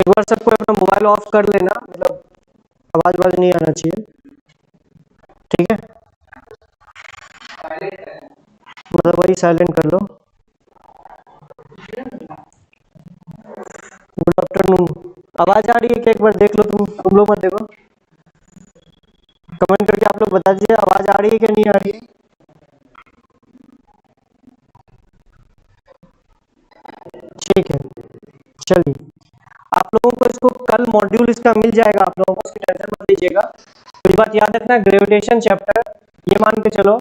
एक बार सबको अपना मोबाइल ऑफ कर लेना, मतलब आवाज नहीं आना चाहिए, ठीक है, मतलब वही साइलेंट कर लो। Good afternoon. आवाज आ रही है क्या? एक बार देख लो, तुम लोग मत देखो, कमेंट करके आप लोग बता दीजिए आवाज आ रही है कि नहीं आ रही है। ठीक है, चलिए आप लोगों को इसको कल मॉड्यूल इसका मिल जाएगा, आप लोगों को उसकी टेंशन मत लीजिएगा। तो ये बात याद रखना, ग्रेविटेशन चैप्टर ये मान के चलो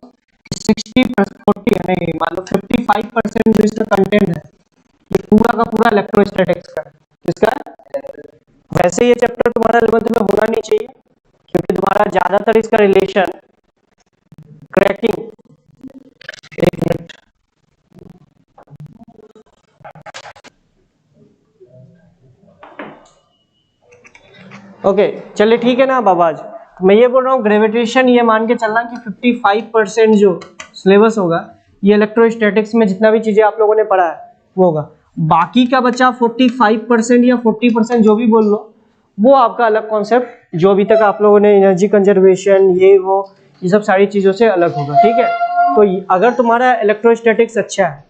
60-40 नहीं मान लो 55% जो इसका कंटेंट है ये पूरा का पूरा इलेक्ट्रोस्टैटिक्स का है। किसका है? वैसे ये चैप्टर तुम्हारा 11th में होना नहीं चाहिए, क्योंकि तुम्हारा ज्यादातर इसका रिलेशन क्रैकिंग, एक मिनट, ओके चलिए ठीक है ना। अब आवाज मैं ये बोल रहा हूँ, ग्रेविटेशन ये मान के चलना कि 55% जो सिलेबस होगा ये इलेक्ट्रोस्टैटिक्स में जितना भी चीजें आप लोगों ने पढ़ा है वो होगा। बाकी का बच्चा 45% या 40% जो भी बोल लो, वो आपका अलग कॉन्सेप्ट जो अभी तक आप लोगों ने एनर्जी कंजर्वेशन ये सब सारी चीजों से अलग होगा, ठीक है। तो अगर तुम्हारा इलेक्ट्रोस्टैटिक्स अच्छा है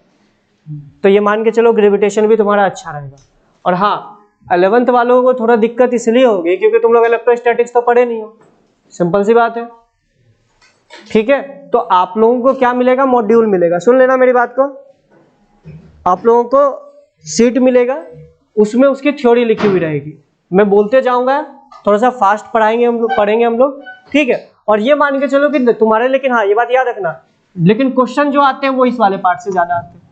तो ये मान के चलो ग्रेविटेशन भी तुम्हारा अच्छा रहेगा। और हाँ, 11th वालों को थोड़ा दिक्कत इसलिए होगी क्योंकि तुम लोग इलेक्ट्रोस्टैटिक्स तो पढ़े नहीं हो, सिंपल सी बात है, ठीक है। तो आप लोगों को क्या मिलेगा? मॉड्यूल मिलेगा, सुन लेना मेरी बात को। आप लोगों को सीट मिलेगा, उसमें उसकी थ्योरी लिखी हुई रहेगी, मैं बोलते जाऊंगा, थोड़ा सा फास्ट पढ़ेंगे हम लोग, ठीक है। और ये मान के चलो कि तुम्हारे, लेकिन हाँ ये बात याद रखना, लेकिन क्वेश्चन जो आते हैं वो इस वाले पार्ट से ज्यादा आते हैं।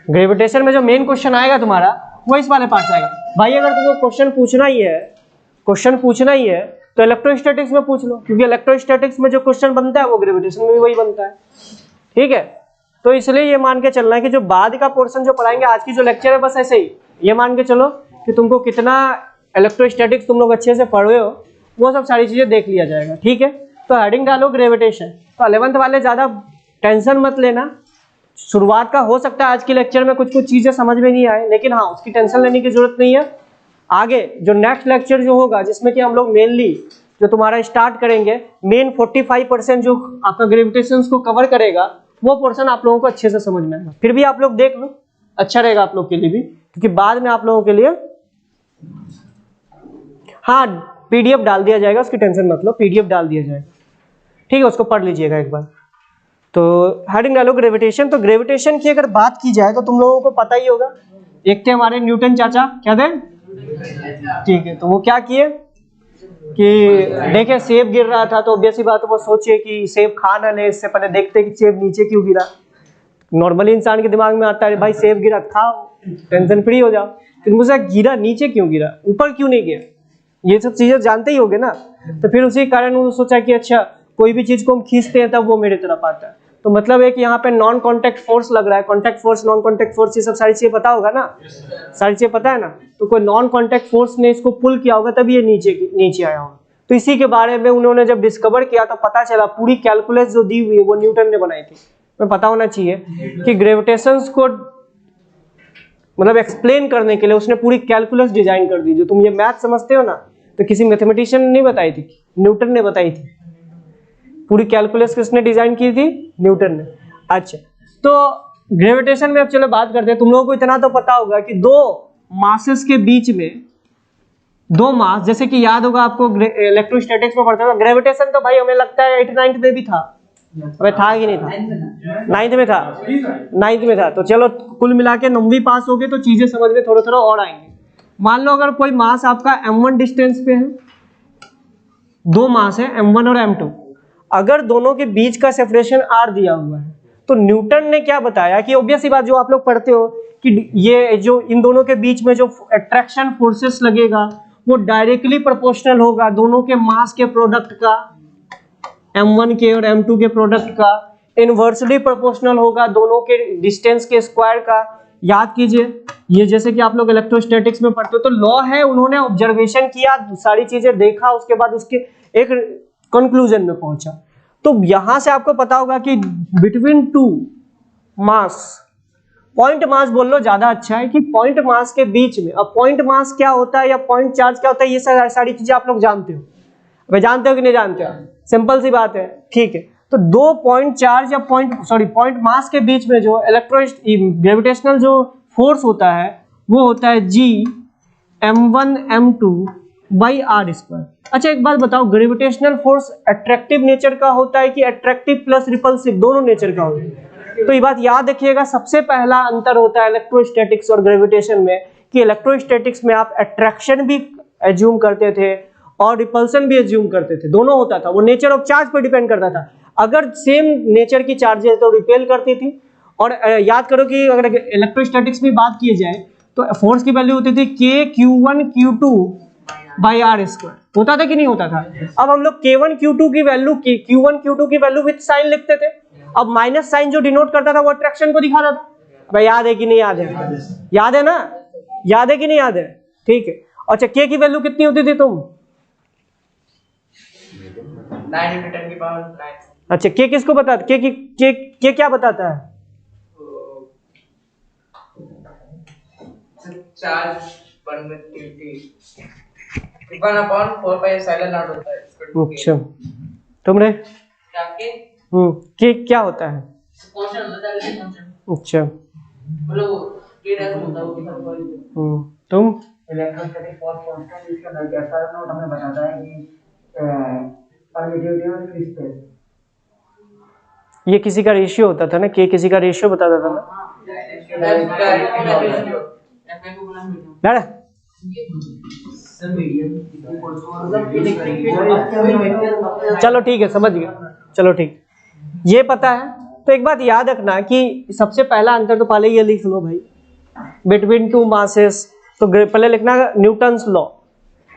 ग्रेविटेशन में जो मेन क्वेश्चन आएगा तुम्हारा वो इस वाले पार्ट से आएगा। भाई अगर तुमको क्वेश्चन पूछना ही है तो इलेक्ट्रोस्टैटिक्स में पूछ लो, क्योंकि इलेक्ट्रोस्टैटिक्स में जो क्वेश्चन बनता है वो ग्रेविटेशन में भी वही बनता है, ठीक है। तो इसलिए ये मान के चलना है कि जो बाद का पोर्शन जो पढ़ाएंगे, आज की जो लेक्चर है बस ऐसे ही ये मान के चलो कि तुमको कितना इलेक्ट्रोस्टैटिक्स तुम लोग अच्छे से पढ़े हो वो सब सारी चीजें देख लिया जाएगा, ठीक है। तो हेडिंग डालो ग्रेविटेशन। तो 11th वाले ज्यादा टेंशन मत लेना, शुरुआत का हो सकता है आज के लेक्चर में कुछ चीजें समझ में नहीं आए, लेकिन हाँ उसकी टेंशन लेने की जरूरत नहीं है। आगे जो नेक्स्ट लेक्चर जो होगा जिसमें कि हम लोग मेनली जो तुम्हारा स्टार्ट करेंगे, मेन 45% जो आपका ग्रेविटेशन को कवर करेगा वो पोर्शन आप लोगों को अच्छे से समझ में आएगा। फिर भी आप लोग देख लो, अच्छा रहेगा आप लोग के लिए भी, क्योंकि बाद में आप लोगों के लिए हाँ पीडीएफ डाल दिया जाएगा, उसकी टेंशन मत लो, पीडीएफ डाल दिया जाएगा, ठीक है, उसको पढ़ लीजिएगा एक बार। तो हेडिंग डालो ग्रेविटेशन। तो ग्रेविटेशन की अगर बात की जाए तो तुम लोगों को पता ही होगा, एक थे हमारे न्यूटन चाचा, क्या थे, ठीक है, तो वो क्या किए कि देखे सेब गिर रहा था तो ऑब्वियस सी बात है वो सोचे कि सेब खा ना ले, इससे पहले देखते कि सेब नीचे क्यों गिरा। नॉर्मली इंसान के दिमाग में आता है भाई सेब गिरा, खाओ, टेंशन फ्री हो जाओ। फिर मुझे गिरा, नीचे क्यों गिरा, ऊपर क्यों नहीं गया, ये सब चीजें जानते ही होगे ना। तो फिर उसी कारण उन्होंने सोचा कि अच्छा कोई भी चीज को हम खींचते हैं तब वो मेरे तरफ आता है। तो मतलब है कि यहाँ पे नॉन कॉन्टैक्ट फोर्स लग रहा है, contact force, non contact force, ये सब सारी चीजें पता होगा ना, सारी चीजें पता है ना। तो कोई नॉन कॉन्टैक्ट फोर्स ने इसको पुल किया होगा तभी ये नीचे आया होगा। तो इसी के बारे में उन्होंने जब डिस्कवर किया तो पता चला, पूरी कैलकुलस जो दी हुई है वो न्यूटन ने बनाई थी। तुम्हें पता होना चाहिए कि ग्रेविटेशन को मतलब एक्सप्लेन करने के लिए उसने पूरी कैलकुलस डिजाइन कर दी। जो तुम ये मैथ समझते हो ना, तो किसी मैथमेटिशियन ने नहीं बताई थी, न्यूटन ने बताई थी। पूरी कैलकुलस किसने डिजाइन की थी? न्यूटन ने। अच्छा, तो ग्रेविटेशन में अब चलो बात करते हैं। तुम लोगों को इतना तो पता होगा कि दो मासेस के बीच में, दो मास, जैसे कि याद होगा आपको इलेक्ट्रोस्टैटिक्स में पढ़ते थे, ग्रेविटेशन तो भाई हमें लगता है 89th में भी था, अबे था कि नहीं था? 9th में था, 9th में था। तो चलो कुल मिला के 9वीं पास हो गए तो चीजें समझ में थोड़ा थोड़ा और आएंगे। मान लो अगर कोई मास आपका m1 डिस्टेंस पे है, दो मास है m1 और m2, अगर दोनों के बीच का सेपरेशन r दिया हुआ है तो न्यूटन ने क्या बताया कि ऑब्वियस सी बात जो आप लोग पढ़ते हो कि ये जो इन दोनों के बीच में जो अट्रैक्शन फोर्सेस लगेगा वो डायरेक्टली प्रोपोर्शनल होगा दोनों के मास के प्रोडक्ट का, m1 के और m2 के प्रोडक्ट का, इनवर्सली प्रोपोर्शनल होगा दोनों के डिस्टेंस के स्क्वायर का। याद कीजिए, ये जैसे कि आप लोग इलेक्ट्रोस्टैटिक्स में पढ़ते हो तो लॉ है, उन्होंने ऑब्जर्वेशन किया, सारी चीजें देखा, उसके बाद उसके एक कंक्लूजन में पहुंचा। तो यहां से आपको पता होगा कि between two mass point mass बोल लो ज्यादा अच्छा है कि पॉइंट मास के बीच में। अब पॉइंट मास क्या होता है या पॉइंट चार्ज क्या होता है, ये सारी चीजें आप लोग जानते हो। भाई जानते हो कि नहीं जानते हो? सिंपल सी बात है, ठीक है। तो दो पॉइंट चार्ज या पॉइंट मास के बीच में जो ग्रेविटेशनल जो फोर्स होता है वो होता है G m1m2 by R square. अच्छा एक बात बताओ, ग्रेविटेशनल फोर्स अट्रैक्टिव नेचर का होता है कि अट्रैक्टिव प्लस रिपल्सिव दोनों नेचर का होता है? तो ये बात याद रखिएगा, सबसे पहला अंतर होता है इलेक्ट्रोस्टैटिक्स और ग्रेविटेशन में कि इलेक्ट्रोस्टैटिक्स में आप अट्रैक्शन भी एज्यूम करते थे और रिपल्सन भी एज्यूम करते थे, दोनों होता था। वो नेचर ऑफ चार्ज पर डिपेंड करता था। अगर सेम नेचर की चार्जेस तो रिपेल करती थी। और याद करो कि अगर इलेक्ट्रोस्टैटिक्स में बात की जाए तो फोर्स की वैल्यू होती थी K Q1 Q2 by R square, होता था कि नहीं होता था? अब हम लोग K1 Q2 की वैल्यू Q1 Q2 की वैल्यू विद साइन लिखते थे। अब माइनस साइन जो डिनोट करता था वो अट्रैक्शन को दिखाता था। भाई याद है कि नहीं याद है? याद है ना? याद है कि नहीं याद है? ठीक है। अच्छा K की वैल्यू कितनी होती थी तुम? 9 × 10 की पावर 9। अच्छा K किसको बताता? K क्या बताता है? चार्ज परमिटिविटी 1/4πε0 होता है। अच्छा तुमने क्या के K क्या होता है? कांस्टेंट होता है, कांस्टेंट अच्छा मतलब के रैस होता है वो कितना कोई। तुम इलेक्ट्रोस्टैटिक फोर्स कांस्टेंट इसका जैसा नोट हमें बताता है कि परमिटिविटी और फ्री स्पेस। ये किसी का रेशियो होता था ना, K किसी का रेशियो बताता था ना। लड़ा चलो ठीक है, समझ गए। चलो ठीक, ये पता है। तो एक बात याद रखना कि सबसे पहला अंतर तो पहले ये लिख लो भाई, बिटवीन टू मासेस। तो पहले लिखना न्यूटन्स लॉ,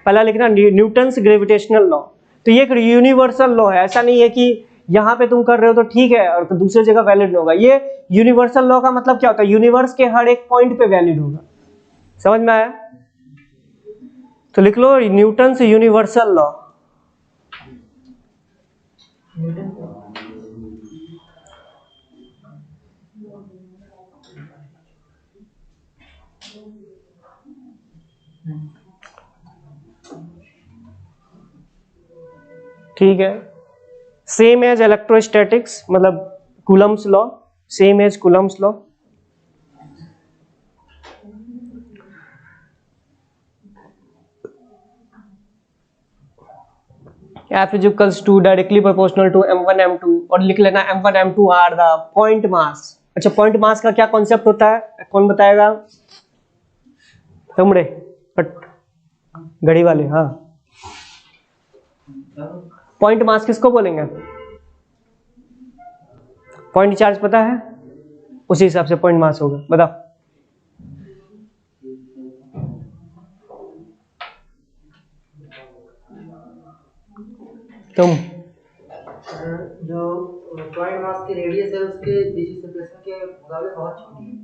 पहला लिखना न्यूटन्स ग्रेविटेशनल लॉ। तो ये एक यूनिवर्सल लॉ है, ऐसा नहीं है कि यहाँ पे तुम कर रहे हो तो ठीक है और तो दूसरी जगह वैलिड होगा। ये यूनिवर्सल लॉ का मतलब क्या होता है? यूनिवर्स के हर एक पॉइंट पे वैलिड होगा। समझ में आया? तो लिख लो न्यूटन्स यूनिवर्सल लॉ। ठीक है, सेम एज इलेक्ट्रोस्टैटिक्स, मतलब Coulomb's law, same as Coulomb's law. F is equals to directly proportional to m1 m2 और लिख लेना m1 m2 are the point mass. अच्छा पॉइंट मास का क्या कॉन्सेप्ट होता है, कौन बताएगा? तुमरे घड़ी वाले। हाँ, पॉइंट मास किसको बोलेंगे? पॉइंट चार्ज पता है, उसी हिसाब से पॉइंट मास होगा। बताओ। तुम जो पॉइंट मास की रेडियस है उसके डीसी सेपरेशन के मुकाबले बहुत छोटी है।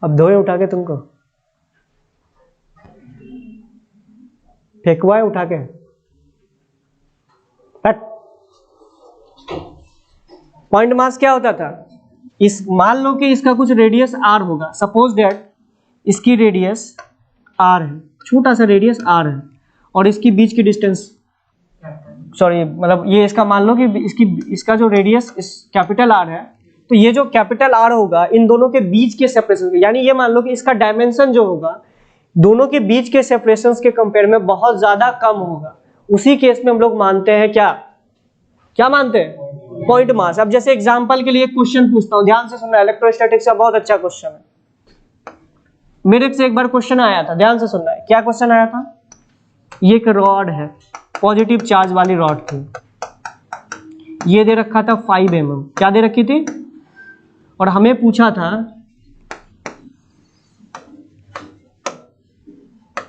अब धोए उठा के तुमको फेंकवा है उठा के। पॉइंट मास क्या होता था? इस मान लो कि इसका कुछ रेडियस r होगा, सपोज दैट इसकी रेडियस r है, छोटा सा रेडियस r है और इसकी बीच की डिस्टेंस, सॉरी मतलब ये इसका मान लो कि इसका जो रेडियस इस कैपिटल R है, तो ये जो कैपिटल R होगा इन दोनों के बीच के सेपरेशन, यानी ये मान लो कि इसका डायमेंशन जो होगा दोनों के बीच के सेपरेशंस के कंपेयर में बहुत ज्यादा कम होगा। उसी केस में हम लोग मानते हैं क्या मानते हैं? Point mass. अब जैसे एग्जांपल के लिए क्वेश्चन पूछता हूं, ध्यान से सुनना, इलेक्ट्रोस्टैटिक्स का बहुत अच्छा क्वेश्चन है। मेरे से एक बार क्वेश्चन आया था, ध्यान से सुनना है। क्या क्वेश्चन आया था? ये एक रॉड है, पॉजिटिव चार्ज वाली रॉड थी, ये दे रखा था 5 mm, क्या दे रखी थी? और हमें पूछा था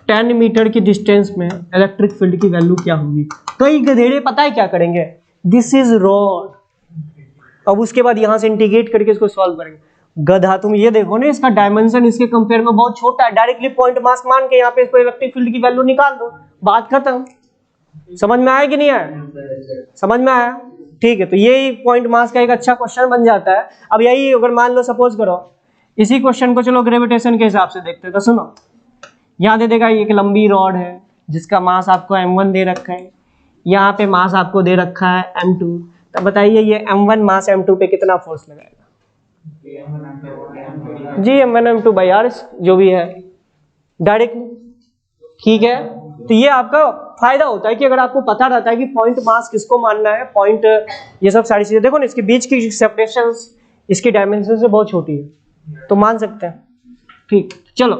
10 मीटर की डिस्टेंस में इलेक्ट्रिक फील्ड की वैल्यू क्या होगी। कई गधेड़े पता है क्या करेंगे, दिस इज रॉड, अब उसके बाद यहां से इंटीग्रेट करके इसको सॉल्व करेंगे। गधा तुम ये देखो ना, इसका डायमेंशन इसके कंपेयर में बहुत छोटा है, डायरेक्टली पॉइंट मास मान के यहाँ पे इसको इलेक्ट्रिक फील्ड की वैल्यू निकाल दो, बात खत्म। समझ में आया कि नहीं आया? समझ में आया? ठीक है, तो यही पॉइंट मास का एक अच्छा क्वेश्चन बन जाता है। अब यही अगर मान लो सपोज करो इसी क्वेश्चन को चलो ग्रेविटेशन के हिसाब से देखते हैं। तो सुनो, यहाँ दे देगा एक लंबी रॉड है जिसका मास आपको m1 दे रखा है, यहाँ पे मास आपको दे रखा है m2। तो बताइए ये m1 मास m2 पे कितना फोर्स लगाएगा? जी m1 m2 बाई r जो भी है डायरेक्टली, ठीक है। तो ये आपका फायदा होता है कि अगर आपको पता रहता है कि पॉइंट मास किसको मानना है, पॉइंट ये सब सारी चीजें, देखो ना इसके बीच की सेपरेशन इसकी डायमेंशन से बहुत छोटी है तो मान सकते हैं। ठीक, चलो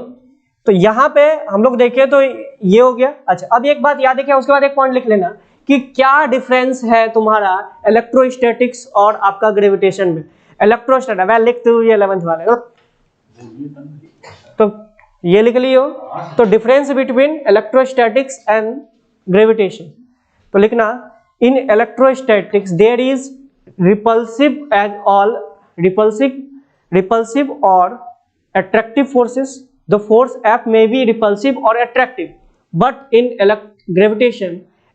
तो यहाँ पे हम लोग देखें तो ये हो गया। अच्छा, अब एक बात याद है क्या, उसके बाद एक पॉइंट लिख लेना कि क्या डिफरेंस है तुम्हारा इलेक्ट्रोस्टैटिक्स और आपका ग्रेविटेशन में। इलेक्ट्रोस्टैटिक मैं लिखते हुए 11th वाले तो ये लिख लियो। तो difference between electrostatics and gravitation, तो लिखना in electrostatics there is repulsive as all repulsive or attractive forces. The force F may be repulsive or attractive, but in gravitation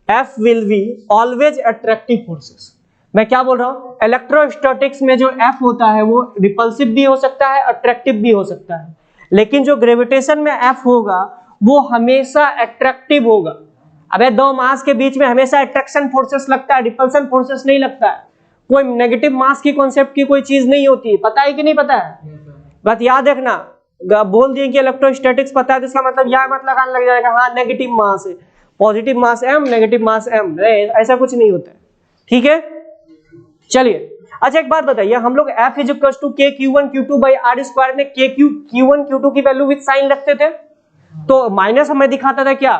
F will be always attractive forces. मैं क्या बोल रहा हूँ, electrostatics में जो F होता है वो रिपल्सिव भी हो सकता है, अट्रैक्टिव भी हो सकता है, लेकिन जो ग्रेविटेशन में F होगा वो हमेशा अट्रैक्टिव होगा। अबे दो मास के बीच में हमेशा अट्रैक्शन फोर्सेस लगता है, रिपल्सन फोर्सेस नहीं लगता है। कोई नेगेटिव मास की कॉन्सेप्ट की कोई चीज नहीं होती, पता है कि नहीं पता है? बात याद रखना, बोल दिए कि इलेक्ट्रोस्टैटिक्स पता है तो इसका मतलब यह मत लगाने लग जाएगा हाँ नेगेटिव मास है, पॉजिटिव मास m नेगेटिव मास m, ऐसा कुछ नहीं होता है, ठीक है। चलिए अच्छा एक बात बताइए, हम लोग F is equal to k q1 q2 by r square में q1 q2 की वैल्यू विद साइन रखते थे, तो माइनस हमें दिखाता था क्या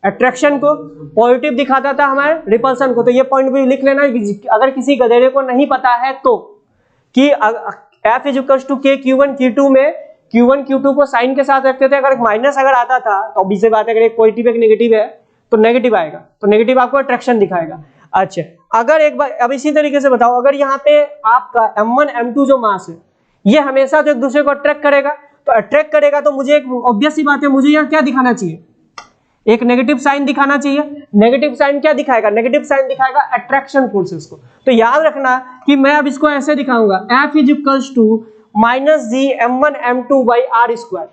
अट्रैक्शन को, पॉजिटिव दिखाता था हमारे रिपल्सन को। तो ये पॉइंट भी लिख लेना अगर किसी गधेड़े को नहीं पता है तो, कि F is equal to k q1 q2 में q1 q2 को साइन के साथ रखते थे। अगर माइनस अगर आता था तो ऑब्वियस सी बात है, अगर एक पॉजिटिव एक नेगेटिव है तो नेगेटिव आएगा, तो नेगेटिव आपको अट्रैक्शन दिखाएगा। अच्छा अगर एक बार अब इसी तरीके से बताओ, अगर यहाँ पे आपका m1 m2 जो मास है ये हमेशा तो एक दूसरे को अट्रैक्ट करेगा, तो अट्रैक्ट करेगा तो मुझे एक ऑब्वियस सी बात है, मुझे यहाँ क्या दिखाना चाहिए, एक नेगेटिव साइन दिखाना चाहिए। नेगेटिव साइन क्या दिखाएगा, नेगेटिव साइन दिखाएगा अट्रैक्शन फोर्सेस को। तो याद रखना कि मैं अब इसको ऐसे दिखाऊंगा F is equals to minus G m1 m2 by R square,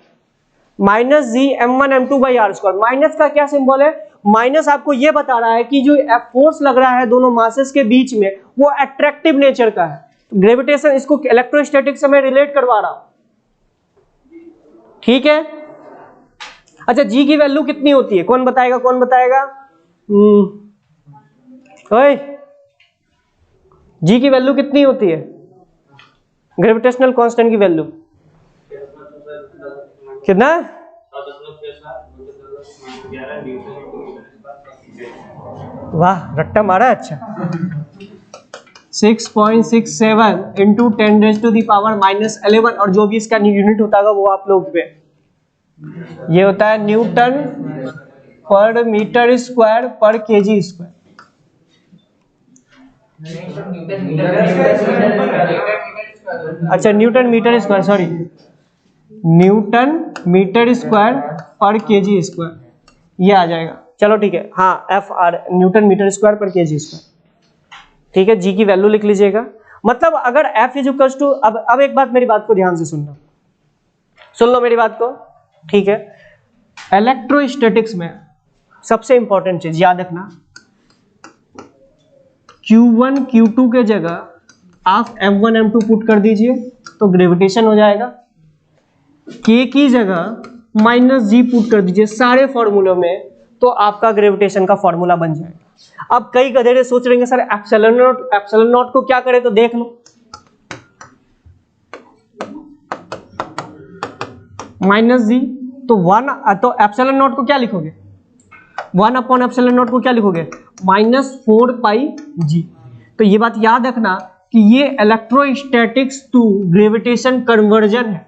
minus G m1 m2 by R square. Minus का क्या सिंबल है, माइनस आपको ये बता रहा है कि जो फोर्स लग रहा है दोनों मासेस के बीच में वो अट्रैक्टिव नेचर का है। तो ग्रेविटेशन इसको इलेक्ट्रोस्टैटिक से मैं रिलेट करवा रहा हूं, ठीक है। अच्छा जी की वैल्यू कितनी होती है, कौन बताएगा कौन बताएगा? ओए जी की वैल्यू कितनी होती है, ग्रेविटेशनल कांस्टेंट की वैल्यू कितना? वाह रट्टा मारा, अच्छा 6.67 इंटू 10⁻⁻11 और जो भी इसका यूनिट होता होगा वो आप लोग पे, ये होता है newton per metre square per kg square. अच्छा newton metre square, sorry newton metre square per kg square, ये आ जाएगा। चलो ठीक है, हाँ F R newton metre square per kg square, ठीक है। जी की वैल्यू लिख लीजिएगा। मतलब अगर एफ इज इक्वल टू, अब एक बात मेरी बात को ध्यान से सुनना, सुन लो मेरी बात को, ठीक है। इलेक्ट्रोस्टैटिक्स में सबसे इंपॉर्टेंट चीज याद रखना, Q1 Q2 के जगह आप M1 M2 पुट कर दीजिए तो ग्रेविटेशन हो जाएगा, K की जगह माइनस जी पुट कर दीजिए सारे फॉर्मूलों में तो आपका ग्रेविटेशन का फॉर्मूला बन जाएगा। अब कई गधेड़े सोच रहे हैं सर एप्सिलॉन नॉट को क्या करे, तो देख लो माइनस जी, तो वन, तो एप्सिलॉन नॉट को क्या लिखोगे, 1 अपॉन एप्सिलॉन नॉट को क्या लिखोगे, -4 पाई जी। तो ये बात याद रखना कि ये इलेक्ट्रोस्टैटिक्स टू ग्रेविटेशन कन्वर्जन है,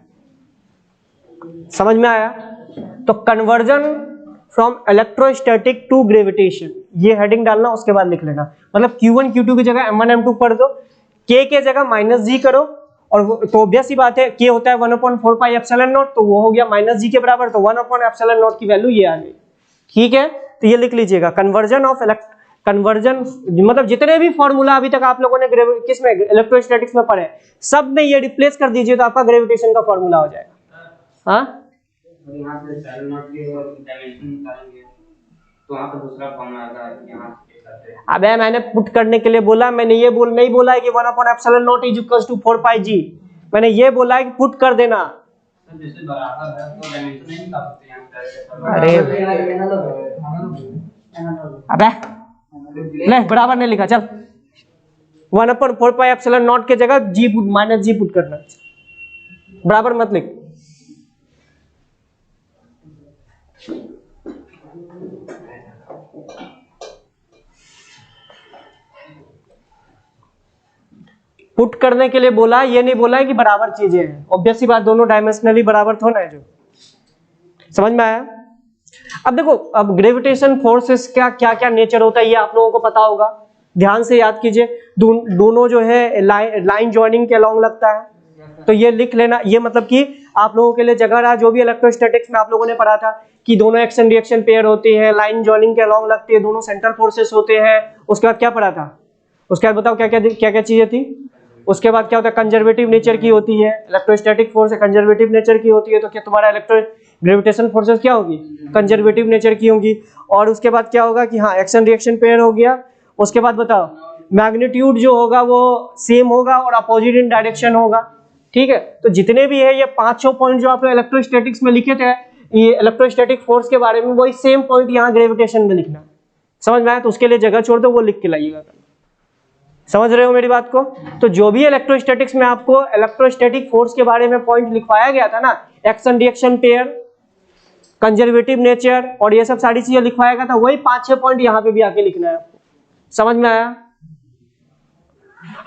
समझ में आया? तो conversion from electrostatic to gravitation, ये हेडिंग डालना, उसके बाद लिख लेना। मतलब Q1 Q2 की जगह M1 M2 पढ़ दो, K के जगह माइनस जी करो, और तो ऑब्वियस सी बात है K होता है 1/4 पाई एप्सिलॉन नॉट, तो वो हो गया माइनस जी के बराबर, तो 1 अपॉन एप्सिलॉन नॉट की वैल्यू ये आ गई, ठीक है। तो ये लिख लीजिएगा, कन्वर्जन, मतलब जितने भी फॉर्मूला अभी तक आप लोगों ने किस में इलेक्ट्रोस्टैटिक्स में पढ़े, सब में ये रिप्लेस कर दीजिए तो आपका ग्रेविटेशन का फॉर्मूला हो जाएगा। हाँ यहाँ से साइन नॉट के डायमेंशन निकालेंगे तो वहाँ पे दूसरा फॉर्मूला आएगा, यहाँ से करते हैं। अबे मैंने पुट करने के लिए बोला, मैंने ये नहीं बोला है कि 1/ε0 इज इक्वल्स टू 4πg, मैंने ये बोला है कि पुट कर देना। जैसे बराबर है तो डायमेंशन नहीं निकाल सकते यहाँ पे। अरे अबे ले बराबर नहीं लिखा, चल 1/4πε0 के जगह जी पुट -g पुट करना, बराबर मत लिख। पुट करने के लिए बोला, ये नहीं बोला है कि बराबर चीजें हैं। ऑब्वियस सी बात, दोनों डायमेंशनली बराबर थोड़ा है, जो समझ में आया। अब देखो, अब ग्रेविटेशन फोर्सेस का क्या क्या नेचर होता है ये आप लोगों को पता होगा, ध्यान से याद कीजिए। दोनों जो है लाइन जॉइनिंग के अलोंग लगता है, तो ये लिख लेना। ये मतलब कि आप लोगों के लिए जगह रहा, जो भी इलेक्ट्रोस्टैटिक्स में आप लोगों ने पढ़ा था कि दोनों एक्शन रिएक्शन पेयर होती है, लाइन जॉइनिंग के अलोंग लगती है, दोनों सेंट्रल फोर्सेस होते हैं। उसके बाद क्या पढ़ा था, उसके बाद बताओ क्या क्या चीजें थी। उसके बाद क्या होता है, कंजर्वेटिव नेचर की होती है इलेक्ट्रोस्टैटिक फोर्स, कंजर्वेटिव नेचर की होती है। तो क्या तुम्हारा ग्रेविटेशन फोर्सेस क्या होगी, कंजर्वेटिव नेचर की होंगी। और उसके बाद क्या होगा कि हाँ एक्शन रिएक्शन पेयर हो गया। उसके बाद बताओ मैग्नीट्यूड जो होगा वो सेम होगा और अपोजिट इन डायरेक्शन होगा, ठीक है। तो जितने भी है ये 5-6 पॉइंट जो आपने इलेक्ट्रोस्टैटिक्स में लिखे थे, ये इलेक्ट्रोस्टैटिक फोर्स के बारे में, वही सेम पॉइंट यहाँ ग्रेविटेशन में लिखना, समझ में आया। तो उसके लिए जगह छोड़ दो, वो लिख के लाइएगा। समझ रहे हो मेरी बात को। तो जो भी इलेक्ट्रोस्टैटिक्स में आपको इलेक्ट्रोस्टैटिक फोर्स के बारे में पॉइंट लिखवाया गया था ना, action reaction pair, conservative nature और ये सब सारी चीजें लिखवाया गया था, वही 5-6 पॉइंट यहाँ पे भी आके लिखना है आपको। समझ में आया।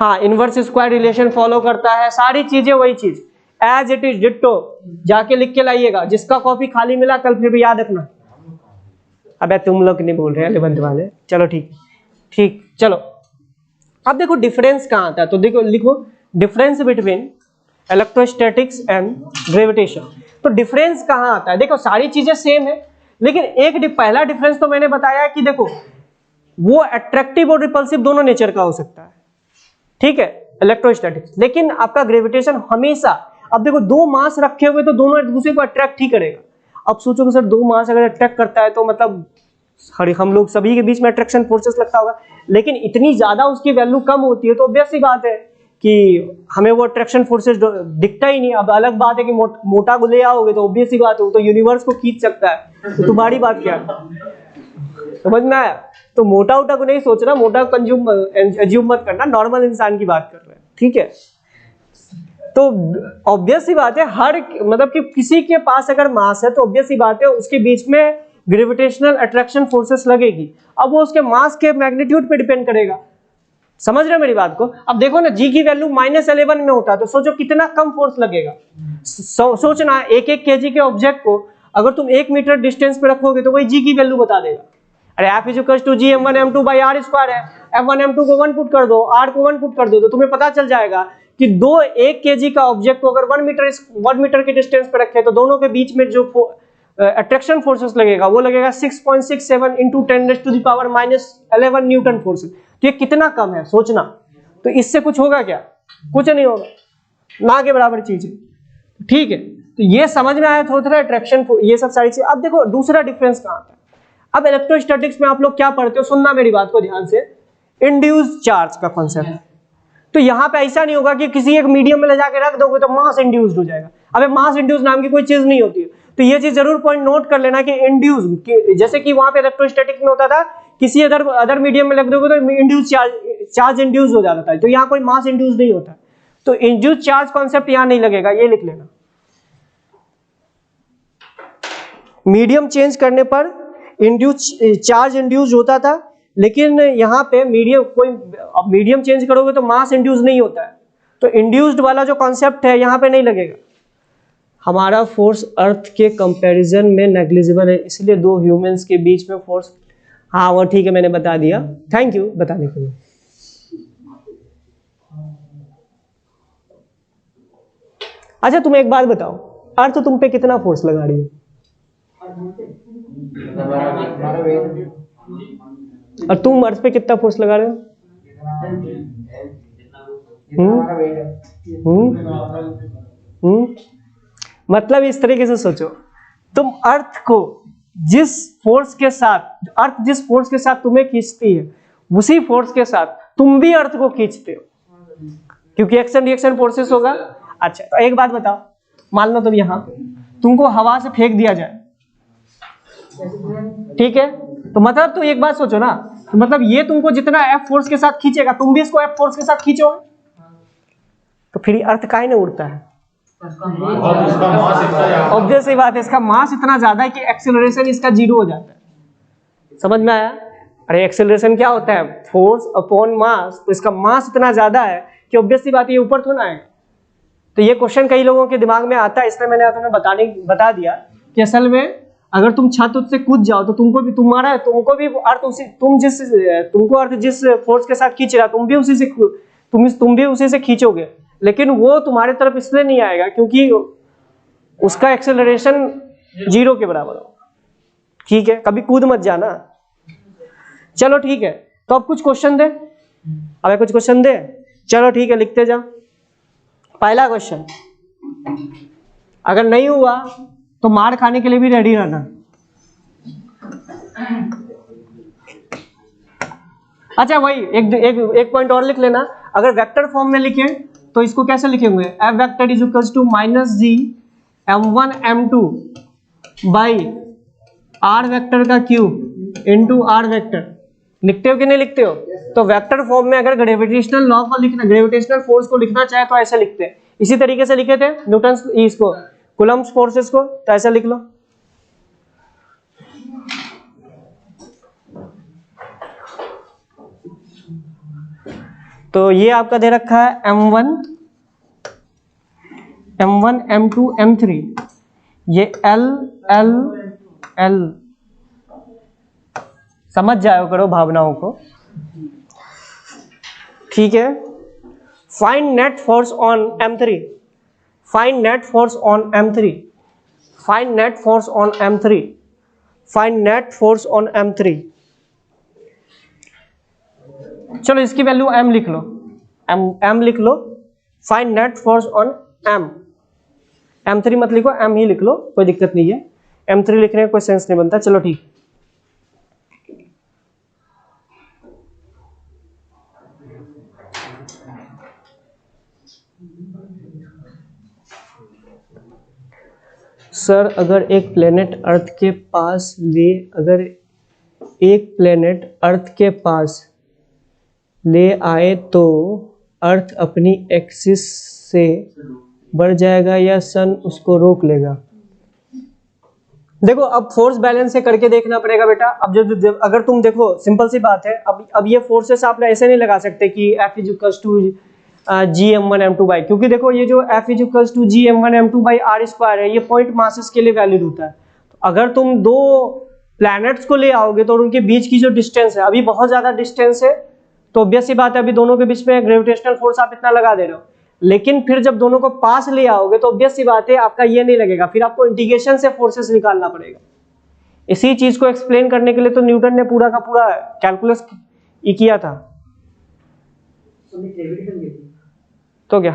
हाँ, इनवर्स स्क्वायर रिलेशन फॉलो करता है, सारी चीजें वही चीज एज इट इज डिट्टो जाके लिख के लाइएगा। जिसका कॉपी खाली मिला कल फिर भी याद रखना। अबे तुम लोग नहीं बोल रहे हैं 11th वाले, चलो ठीक चलो। अब देखो डिफरेंस कहाँ आता है, तो देखो लिखो difference between electrostatics and gravitation. तो डिफरेंस कहाँ आता है, देखो सारी चीजें सेम है, लेकिन एक पहला डिफरेंस तो मैंने बताया कि देखो वो अट्रैक्टिव और रिपल्सिव दोनों नेचर का हो सकता है, ठीक है, इलेक्ट्रोस्टैटिक्स। लेकिन आपका ग्रेविटेशन हमेशा, अब देखो दो मास रखे हुए तो दोनों एक दूसरे को अट्रैक्ट ही करेगा। अब सोचो कि सर दो मास अगर अट्रैक्ट करता है तो मतलब हम लोग सभी के बीच में अट्रैक्शन फोर्सेस लगता होगा, लेकिन इतनी ज्यादा उसकी वैल्यू कम होती है तो ऑब्वियस सी बात है कि हमें वो अट्रैक्शन फोर्सेस दिखता ही नहीं। अब अलग बात है कि मोटा को ले आओगे तो ऑब्वियस सी बात है वो तो यूनिवर्स को खींच सकता है, तो तुम्हारी बात क्या है, समझ में आया। तो मोटा उटा को नहीं सोचना, मोटा एज्यूम मत करना, नॉर्मल इंसान की बात कर रहे हैं, ठीक है। तो ऑब्वियस सी बात है हर मतलब कि किसी के पास अगर मास है तो ऑब्वियस सी बात है उसके बीच में ग्रेविटेशनल अट्रैक्शन फोर्सेस लगेगी। अब वो उसके मास के मैग्नीट्यूड पे डिपेंड करेगा, समझ रहे हो मेरी बात को। अब देखो ना जी की वैल्यू -11 में होता है तो सोचो कितना कम फोर्स लगेगा। सोचना 1-1 kg के ऑब्जेक्ट को अगर तुम 1 मीटर डिस्टेंस पे रखोगे तो वही जी की वैल्यू बता देगा। अरे F=g m1m2/r² है, f1m2 को 1 पुट कर दो, r को 1 पुट कर दो, तो तुम्हें पता चल जाएगा कि 1 kg का ऑब्जेक्ट को अगर 1 मीटर के डिस्टेंस पे रखे तो दोनों के बीच में जो अट्रैक्शन फोर्सेस लगेगा वो लगेगा 6.67 × 10⁻11 न्यूटन फोर्स। तो ये कितना कम है सोचना। तो इससे कुछ होगा क्या, कुछ नहीं होगा, ना के बराबर चीज है, ठीक है। तो ये समझ में आया थोड़ा अट्रैक्शन ये सब सारी चीज। अब देखो दूसरा डिफरेंस कहाँ आता है। अब इलेक्ट्रोस्टैटिक्स में आप लोग क्या पढ़ते हो, सुनना मेरी बात को ध्यान से, इंड्यूस्ड चार्ज का कॉन्सेप्ट। तो यहाँ पे ऐसा नहीं होगा कि किसी एक मीडियम में ले जाके रख दोगे तो मास इंड्यूस्ड हो जाएगा। अबे मास इंड्यूस्ड नाम की कोई चीज नहीं होती है। तो ये चीज जरूर पॉइंट नोट कर लेना कि इंड्यूस्ड, जैसे कि वहां पे इलेक्ट्रोस्टैटिक्स में होता था किसी अदर मीडियम में लग दोगे तो इंड्यूस चार्ज इंड्यूस हो जाता था, तो यहाँ कोई मास इंड्यूस नहीं होता। तो इंड्यूस चार्ज कॉन्सेप्ट यहाँ नहीं लगेगा, ये लिख लेना। मीडियम चेंज करने पर इंड्यूस चार्ज इंड्यूस होता था, लेकिन यहाँ पे मीडियम चेंज करोगे तो मास इंड्यूस नहीं होता है। तो इंड्यूस्ड वाला जो कॉन्सेप्ट है यहाँ पे नहीं लगेगा। हमारा फोर्स अर्थ के कंपैरिजन में नेग्लिजिबल है, इसलिए दो ह्यूमंस के बीच में फोर्स, हाँ वो ठीक है मैंने बता दिया, थैंक यू बताने के लिए। अच्छा तुम एक बात बताओ, अर्थ तुम पे कितना फोर्स लगा रही है? और तुम अर्थ पे कितना फोर्स लगा रहे हो? मतलब इस तरीके से सोचो, तुम अर्थ को जिस फोर्स के साथ, अर्थ जिस फोर्स के साथ तुम्हें खींचती है उसी फोर्स के साथ तुम भी अर्थ को खींचते हो, क्योंकि एक्शन रिएक्शन फोर्सेस होगा। अच्छा तो एक बात बताओ, मान लो तुम यहाँ तुमको हवा से फेंक दिया जाए, ठीक है, तो मतलब तो एक बात सोचो ना, तो मतलब ये तुमको जितना एफ फोर्स के साथ खींचेगा तुम भी इसको एफ फोर्स के साथ खींचोगे, तो फिर अर्थ काहे नहीं उड़ता है? ऑब्वियस सी बात है, इसका मास इतना ज्यादा है कि एक्सेलरेशन इसका जीरो हो जाता है। समझ में आया? अरे एक्सेलरेशन क्या होता है? Force upon mass. तो इसका मास इतना ज्यादा है कि ऑब्वियस सी बात है ये ऊपर थोड़ा आएगा। तो ये क्वेश्चन कई लोगों के दिमाग में आता है, इसलिए मैंने तुम्हें बता दिया कि असल में अगर तुम छत से कूद जाओ तो तुमको भी तुमको भी अर्थ उसी तुमको अर्थ जिस फोर्स के साथ खींच रहा तुम भी उसी से खींचोगे, लेकिन वो तुम्हारे तरफ इसलिए नहीं आएगा क्योंकि उसका एक्सेलरेशन जीरो के बराबर हो। ठीक है, कभी कूद मत जाना। चलो ठीक है, तो अब कुछ क्वेश्चन दे, अब कुछ क्वेश्चन दे। चलो ठीक है, लिखते जा। पहला क्वेश्चन, अगर नहीं हुआ तो मार खाने के लिए भी रेडी रहना। अच्छा वही एक पॉइंट और लिख लेना, अगर वेक्टर फॉर्म में लिखें तो इसको कैसे लिखेंगे? F vector is equal to minus G m1 m2 by R vector का क्यूब इंटू आर वेक्टर। लिखते हो कि नहीं लिखते हो? तो वेक्टर फॉर्म में अगर ग्रेविटेशनल लॉ को लिखना, ग्रेविटेशनल फोर्स को लिखना चाहे तो ऐसे लिखते हैं। इसी तरीके से लिखे थे न्यूटन्स इसको, कूलम्ब्स फोर्सेस को, तो ऐसा लिख लो। तो ये आपका दे रखा है m1 m2 m3, ये L समझ जाओ करो भावनाओं को, ठीक है। Find net force on m3, find net force on m3, find net force on m3, find net force on m3। चलो इसकी वैल्यू m लिख लो, m लिख लो। Find net force on m3 मत लिखो, m ही लिख लो, कोई दिक्कत नहीं है। m3 लिखने का कोई सेंस नहीं बनता। चलो ठीक, सर अगर एक प्लेनेट अर्थ के पास अगर एक प्लेनेट अर्थ के पास ले आए तो अर्थ अपनी एक्सिस से बढ़ जाएगा या सन उसको रोक लेगा? देखो अब फोर्स बैलेंस से करके देखना पड़ेगा बेटा। अब जब अगर तुम देखो, सिंपल सी बात है, अब ये फोर्सेस आप ऐसे नहीं लगा सकते कि F is equals to GM1 M2 by, क्योंकि देखो ये जो F is equals to GM1 M2 by R square है, ये पॉइंट मासेस के लिए वैलिड होता है। तो अगर तुम दो प्लैनेट्स को ले आओगे तो उनके बीच की जो डिस्टेंस है अभी बहुत ज्यादा डिस्टेंस है, तो ऑब्वियस सी बात है अभी दोनों के बीच में ग्रेविटेशनल फोर्स आप इतना लगा दे रहे हो। लेकिन फिर जब दोनों को पास ले आओगे तो ऑब्वियस सी बात है आपका ये नहीं लगेगा, फिर आपको इंटीग्रेशन से फोर्सेस निकालना पड़ेगा। इसी चीज को एक्सप्लेन करने के लिए तो न्यूटन ने पूरा का पूरा कैलकुलस किया था। तो क्या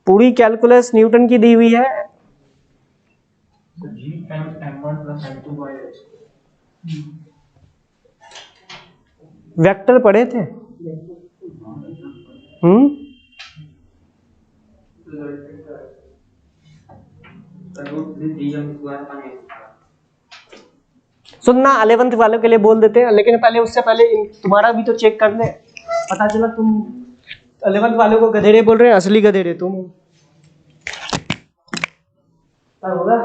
पूरी कैलकुलस न्यूटन की दी हुई है। वेक्टर पढ़े थे? सुनना 11th वालों के लिए बोल देते हैं, लेकिन पहले उससे पहले तुम्हारा भी तो चेक कर ले, पता चला तुम 11th वालों को गधेड़े बोल रहे हैं, असली गधेड़े तुम होगा।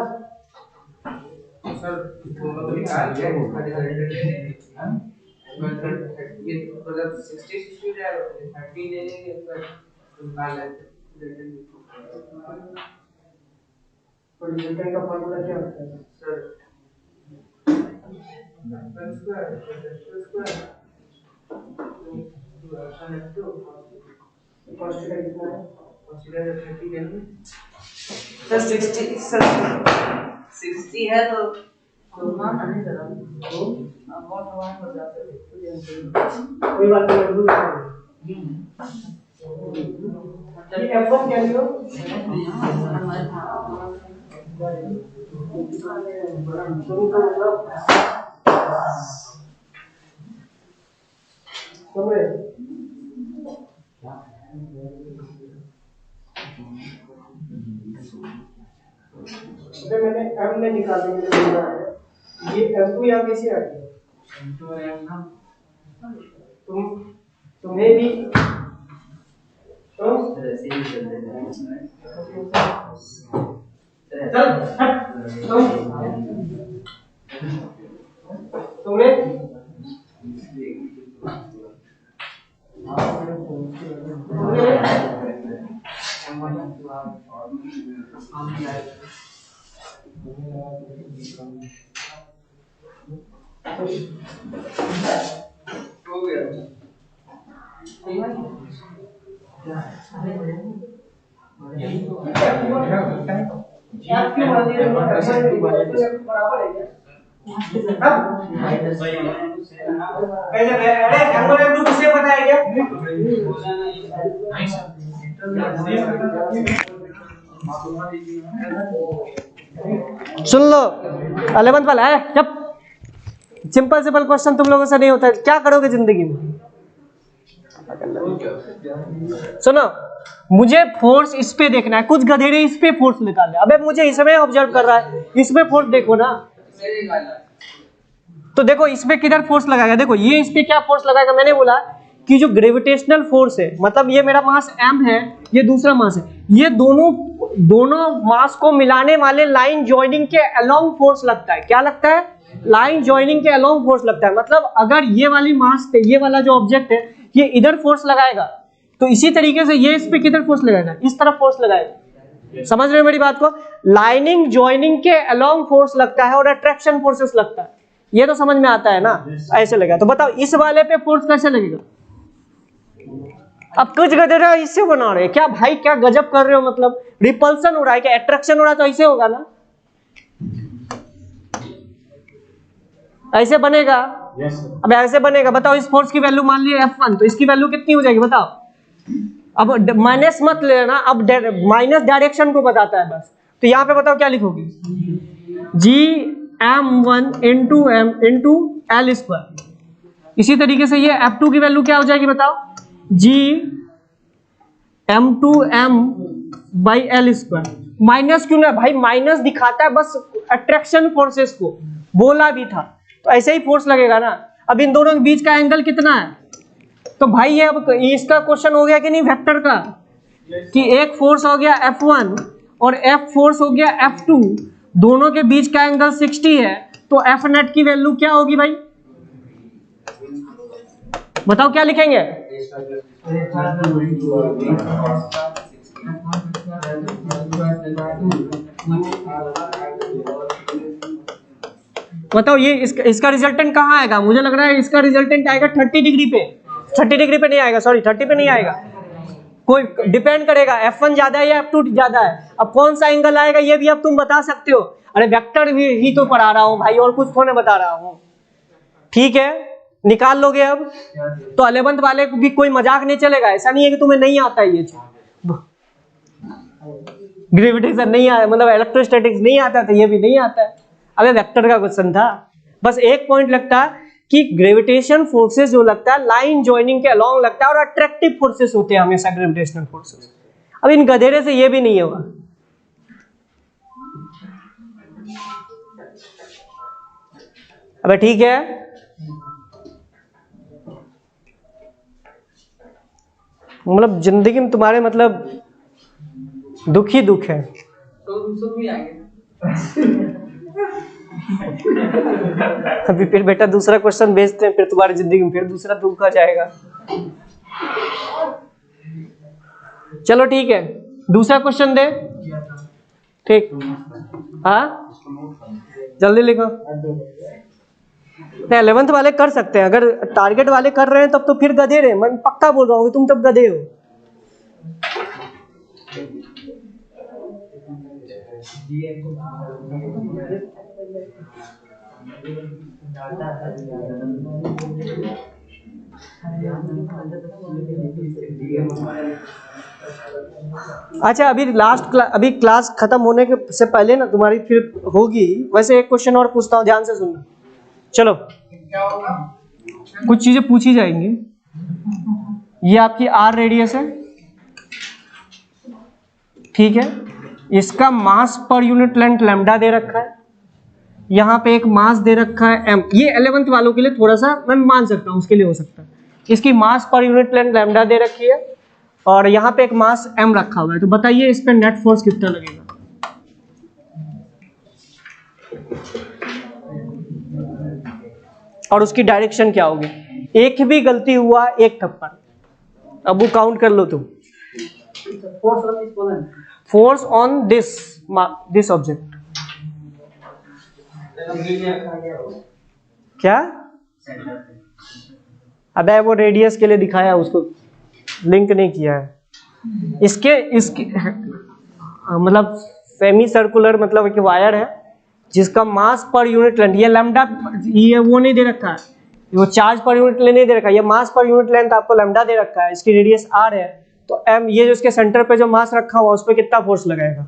न्यूटन का फॉर्मूला क्या होता है सर? सर 60 है तो कोई बात नहीं, ये F1 क्या लिखो? समझे? अगर मैंने M में निकालने के लिए बोला है, ये M2 यहाँ कैसे आ गया? तुम्हें भी तुमने सुन लो 11th वाला है। जब सिंपल क्वेश्चन तुम लोगों से नहीं होता, क्या करोगे जिंदगी में? सुनो, मुझे फोर्स इस पे देखना है, कुछ गधेड़े इस पे फोर्स निकाले। अबे मुझे इसमें ऑब्जर्व कर रहा है, इस पे फोर्स देखो ना। तो देखो इस पे किधर फोर्स लगाएगा, देखो ये इस पे क्या फोर्स लगाएगा। मैंने बोला कि जो ग्रेविटेशनल फोर्स है, मतलब ये मेरा मास m है, ये दूसरा मास है, ये दोनों मास को मिलाने वाले लाइन जॉइनिंग के अलोंग फोर्स लगता है। क्या लगता है? लाइन जॉइनिंग के अलोंग फोर्स लगता है। मतलब अगर ये वाली मास पे ये वाला जो ऑब्जेक्ट है ये इधर फोर्स लगाएगा, तो इसी तरीके से ये इस पे किधर फोर्स लगाएगा? इस तरफ फोर्स लगाएगा। समझ रहे हो मेरी बात को? लाइनिंग जॉइनिंग के अलोंग फोर्स लगता है और अट्रैक्शन फोर्सेस लगता है। ये तो समझ में आता है ना? ऐसे लगेगा। तो बताओ इस वाले पे फोर्स कैसे लगेगा? अब कुछ गधेड़ा इससे बना रहे क्या भाई? क्या गजब कर रहे हो? मतलब रिपल्सन हो रहा है क्या? अट्रैक्शन हो रहा है तो ऐसे होगा ना, ऐसे बनेगा। अब ऐसे बनेगा। बताओ इस फोर्स की वैल्यू मान ली F1, तो इसकी वैल्यू कितनी हो जाएगी बताओ? अब माइनस मत लेना, अब माइनस डायरेक्शन को बताता है बस। तो यहाँ पे बताओ क्या लिखोगे? Gm1 into m into L square. इसी तरीके से ये F2 की वैल्यू क्या हो जाएगी बताओ? Gm2m by L square. Minus क्यों ना भाई? माइनस दिखाता है बस अट्रैक्शन फोर्सेस को, बोला भी था। तो ऐसे ही फोर्स लगेगा ना। अब इन दोनों के बीच का एंगल कितना है? तो भाई ये अब इसका क्वेश्चन हो गया कि नहीं वेक्टर का, कि एक फोर्स हो गया F1 और F फोर्स हो गया F2, दोनों के बीच का एंगल 60 है। तो F नेट की वैल्यू क्या होगी भाई? बताओ क्या लिखेंगे? बताओ ये इसका रिजल्टेंट कहाँ आएगा? मुझे लग रहा है इसका रिजल्टेंट आएगा 30 डिग्री पे। 30 डिग्री पे नहीं आएगा, सॉरी 30 पे नहीं आएगा। कोई डिपेंड करेगा F1 ज्यादा है या F2 ज्यादा है। अब कौन सा एंगल आएगा ये भी अब तुम बता सकते हो। अरे वेक्टर ही तो पढ़ा रहा हूँ भाई, और कुछ थोड़ा बता रहा हूँ। ठीक है, निकाल लोगे अब? तो 11th वाले को भी कोई मजाक नहीं चलेगा। ऐसा नहीं है कि तुम्हें नहीं आता है ये चीज। ग्रेविटेशन नहीं आता, मतलब इलेक्ट्रोस्टैटिक्स नहीं आता, तो ये भी नहीं आता है। अबे वेक्टर का क्वेश्चन था। बस एक पॉइंट लगता है कि ग्रेविटेशन फोर्सेस जो लगता है लाइन जॉइनिंग के अलोंग लगता है, और अट्रैक्टिव फोर्सेस होते हैं हमेशा ग्रेविटेशनल फोर्सेस। अब इन गधेड़े से ये भी नहीं होगा। अबे ठीक है, मतलब जिंदगी में तुम्हारे मतलब दुख ही दुख है। तो भी आएंगे। अभी फिर बेटा दूसरा क्वेश्चन भेजते हैं, फिर तुम्हारी जिंदगी में फिर दूसरा दुख आ जाएगा। चलो ठीक है, दूसरा क्वेश्चन दे। ठीक, हाँ जल्दी लिखो। 11th वाले कर सकते हैं, अगर टारगेट वाले कर रहे हैं तब तो फिर गधे रहे। मैं पक्का बोल रहा हूँ तुम तब गधे हो। अच्छा, अभी क्लास खत्म होने के से पहले ना तुम्हारी फिर होगी, वैसे एक क्वेश्चन और पूछता हूँ, ध्यान से सुनना। चलो, कुछ चीजें पूछी जाएंगी। ये आपकी आर रेडियस है, ठीक है। इसका मास पर यूनिट लेंथ लैम्डा दे रखा है, यहाँ पे एक मास दे रखा है m। ये 11th वालों के लिए थोड़ा सा मैं मान सकता हूँ, उसके लिए हो सकता है। इसकी मास पर यूनिट लेंथ लैम्डा दे रखी है और यहाँ पे एक मास m रखा हुआ है। तो बताइए इस पे नेट फोर्स कितना लगेगा? और उसकी डायरेक्शन क्या होगी? एक भी गलती हुआ एक थप्पड़। अब वो काउंट कर लो तुम। फोर्स ऑन दिस ऑब्जेक्ट क्या? अबे वो रेडियस के लिए दिखाया, उसको लिंक नहीं किया है। इसके मतलब सेमी सर्कुलर, मतलब एक वायर है जिसका मास पर यूनिट लेंथ, ये लैम्डा, ये वो नहीं दे रखा है, वो चार्ज पर यूनिट लेंथ नहीं दे रखा है, ये मास पर यूनिट लेंथ आपको लैम्डा दे रखा है। इसकी रेडियस r है, तो m, ये जो इसके सेंटर पे जो मास रखा हुआ उस पर कितना फोर्स लगाएगा?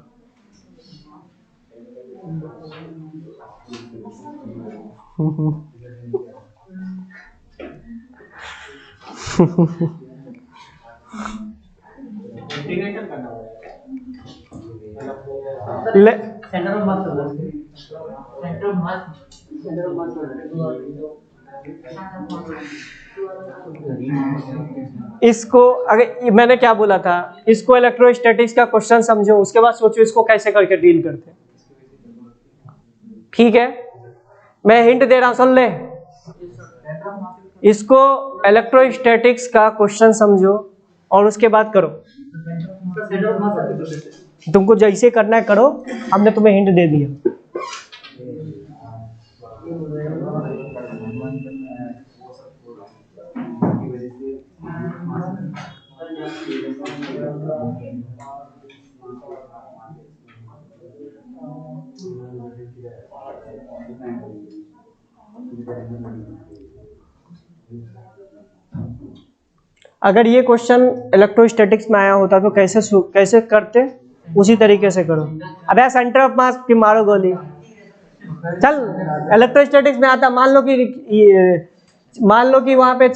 सेंटर ऑफ मास होगा, सेंटर ऑफ मास इसको अगर मैंने क्या बोला था, इसको इलेक्ट्रोस्टैटिक्स का क्वेश्चन समझो, उसके बाद सोचो इसको कैसे करके डील करते हैं। ठीक है, मैं हिंट दे रहा हूं, सुन ले। इसको इलेक्ट्रोस्टैटिक्स का क्वेश्चन समझो और उसके बाद करो। तुमको जैसे करना है करो, हमने तुम्हें हिंट दे दिया। अगर ये क्वेश्चन इलेक्ट्रोस्टैटिक्स में आया होता तो कैसे करते, उसी तरीके से करो। अबे सेंटर ऑफ मास की मारो गोली। चल, इलेक्ट्रोस्टैटिक्स में आता, मान लो कि वहां पे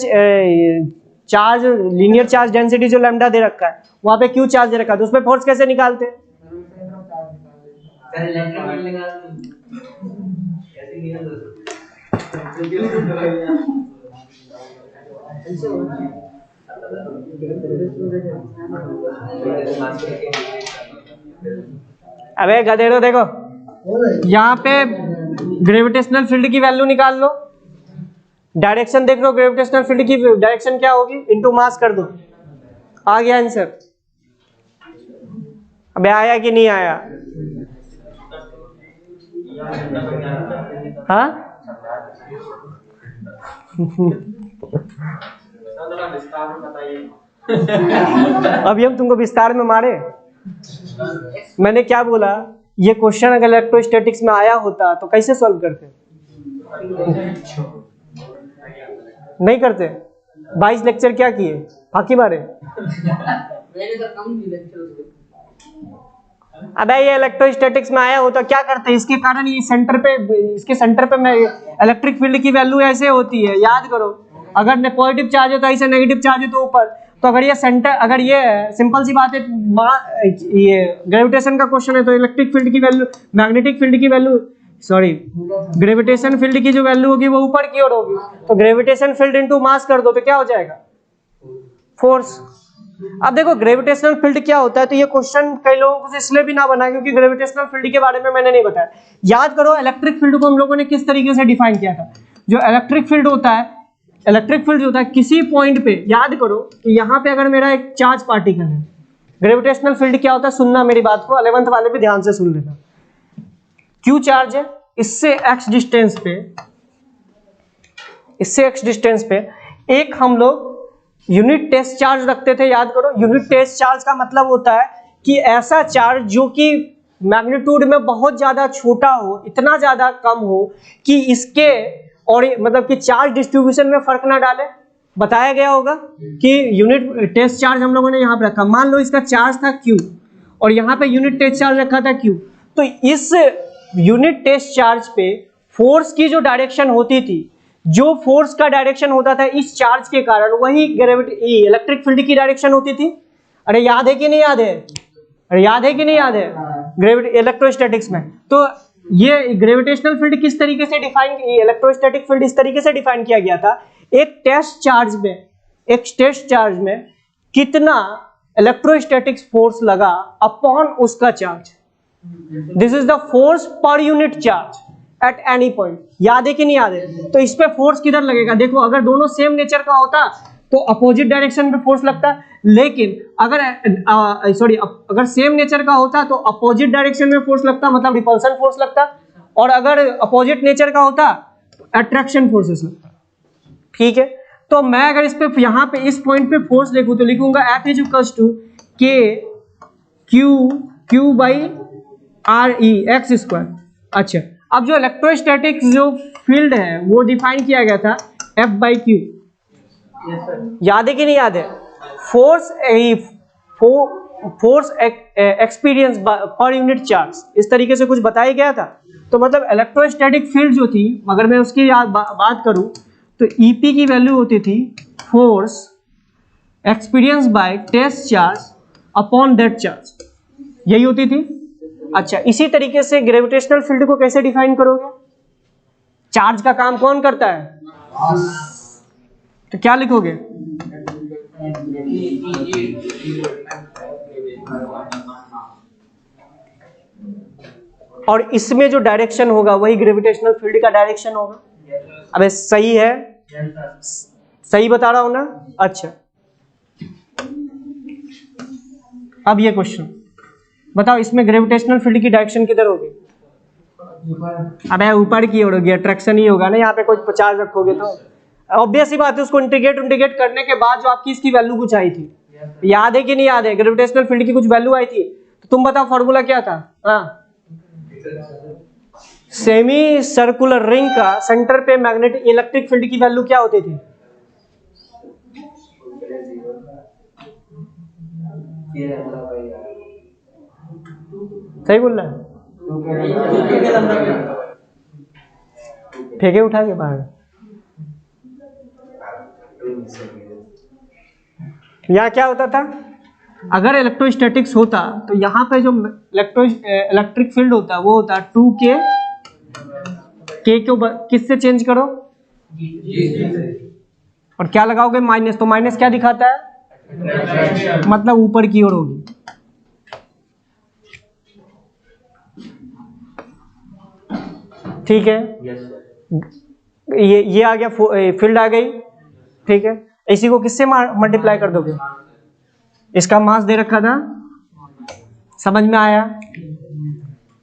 चार्ज, लीनियर चार्ज डेंसिटी जो लैम्डा दे रखा है, वहां पे क्यू चार्ज दे रखा है, तो उसमें फोर्स कैसे निकालते? अबे गधेड़ो, देखो यहाँ पे ग्रेविटेशनल फील्ड की वैल्यू निकाल लो, डायरेक्शन देख लो, ग्रेविटेशनल फील्ड की डायरेक्शन क्या होगी, इनटू मास कर दो, आ गया आंसर। अबे आया कि नहीं आया? हाँ अभी हम तुमको विस्तार में मारे। मैंने क्या बोला, ये क्वेश्चन अगर इलेक्ट्रोस्टैटिक्स में आया होता तो कैसे सॉल्व करते? नहीं करते। 22 लेक्चर क्या किए, फाकी मारे। अबे ये इलेक्ट्रोस्टैटिक्स में आया होता क्या करते? इसके कारण ये इसके सेंटर पे मैं इलेक्ट्रिक फील्ड की वैल्यू ऐसे होती है, याद करो। अगर पॉजिटिव चार्ज होता है ऐसे, नेगेटिव चार्ज हो तो ऊपर। तो अगर ये सिंपल सी बात है, ये ग्रेविटेशन का क्वेश्चन है, तो इलेक्ट्रिक फील्ड की वैल्यू, मैग्नेटिक फील्ड की वैल्यू, सॉरी ग्रेविटेशन फील्ड की जो वैल्यू होगी वो ऊपर की ओर होगी। तो ग्रेविटेशन फील्ड इनटू मास कर दो तो क्या हो जाएगा? फोर्स। अब देखो ग्रेविटेशनल फील्ड क्या होता है, तो ये क्वेश्चन कई लोगों को इसलिए भी ना बना क्योंकि ग्रेविटेशनल फील्ड के बारे में मैंने नहीं बताया। याद करो इलेक्ट्रिक फील्ड को हम लोगों ने किस तरीके से डिफाइन किया था। जो इलेक्ट्रिक फील्ड होता है किसी पॉइंट पे, याद करो कि यहाँ पे अगर मेरा एक चार्ज पार्टिकल है, ग्रेविटेशनल फील्ड क्या होता है, सुनना मेरी बात को, 11th वाले भी ध्यान से सुन लेना। क्यू चार्ज है, इससे x डिस्टेंस पे एक हम लोग यूनिट टेस्ट चार्ज रखते थे। याद करो, यूनिट टेस्ट चार्ज का मतलब होता है कि ऐसा चार्ज जो कि मैग्नीट्यूड में बहुत ज्यादा छोटा हो, इतना ज्यादा कम हो कि इसके और मतलब कि चार्ज डिस्ट्रीब्यूशन में फर्क ना डाले। बताया गया होगा कि यूनिट टेस्ट चार्ज हम लोगों ने यहाँ पे रखा, मान लो इसका चार्ज था Q और यहाँ पे यूनिट टेस्ट चार्ज रखा था Q, तो इस यूनिट टेस्ट चार्ज पे फोर्स की जो डायरेक्शन होती थी, जो फोर्स का डायरेक्शन होता था इस चार्ज के कारण, वही ग्रेविटी इलेक्ट्रिक फील्ड की डायरेक्शन होती थी। अरे याद है कि नहीं याद है? अरे याद है कि नहीं याद है? ग्रेविटी इलेक्ट्रोस्टैटिक्स में तो ये ग्रेविटेशनल फील्ड किस तरीके से डिफाइन, इलेक्ट्रोस्टैटिक फील्ड इस तरीके से डिफाइन किया गया था, एक टेस्ट चार्ज में कितना इलेक्ट्रोस्टैटिक फोर्स लगा अपॉन उसका charge, this is the force per unit charge at any point. याद है कि नहीं याद है? तो इस पे फोर्स किधर लगेगा? देखो अगर दोनों सेम नेचर का होता तो अपोजिट डायरेक्शन पे फोर्स लगता, लेकिन अगर सेम नेचर का होता तो अपोजिट डायरेक्शन में फोर्स लगता, मतलब रिपल्सन फोर्स लगता, और अगर अपोजिट नेचर का होता तो अट्रैक्शन फोर्सेस लगता। ठीक है, तो मैं अगर इस पे यहाँ पे इस पॉइंट पे फोर्स लिखूं तो लिखूंगा F इज इक्वल्स टू के Q by R E x square. अच्छा, अब जो इलेक्ट्रोस्टैटिक जो फील्ड है वो डिफाइन किया गया था F बाई क्यू। याद है कि नहीं याद है? Force experience per unit charge, इस तरीके से कुछ बताया गया था। तो मतलब इलेक्ट्रोस्टैटिक फील्ड जो थी, अगर मैं उसकी बात करूं तो EP की वैल्यू होती थी force experience by test charge upon that charge, यही होती थी। अच्छा, इसी तरीके से ग्रेविटेशनल फील्ड को कैसे डिफाइन करोगे? चार्ज का काम कौन करता है? तो क्या लिखोगे? और इसमें जो डायरेक्शन होगा वही ग्रेविटेशनल फील्ड का डायरेक्शन होगा। अबे सही है, सही बता रहा हूं ना? अच्छा, अब ये क्वेश्चन बताओ, इसमें ग्रेविटेशनल फील्ड की डायरेक्शन किधर होगी? अबे ऊपर की ओर होगी, अट्रैक्शन ही होगा ना। यहाँ पे कोई चार्ज रखोगे तो ऑब्वियस ही बात है, उसको इंटीग्रेट करने के बाद जो आपकी इसकी वैल्यू कुछ आई थी, याद है कि नहीं याद है? ग्रेविटेशनल फील्ड की कुछ वैल्यू आई थी, तो तुम बताओ फॉर्मूला क्या था? हाँ, सेमी सर्कुलर रिंग का सेंटर पे मैग्नेटिक इलेक्ट्रिक फील्ड की वैल्यू क्या होती थी? सही बोल रहा है? फेंके उठा के बाहर। यहाँ क्या होता था, अगर इलेक्ट्रोस्टैटिक्स होता तो यहाँ पे जो इलेक्ट्रिक फील्ड होता वो होता 2K, K को किससे चेंज करो और क्या लगाओगे? माइनस। तो माइनस क्या दिखाता है? मतलब ऊपर की ओर होगी। ठीक है, ये आ गया, फील्ड आ गई। ठीक है, इसी को किससे मल्टीप्लाई कर दोगे? इसका मास दे रखा था, समझ में आया?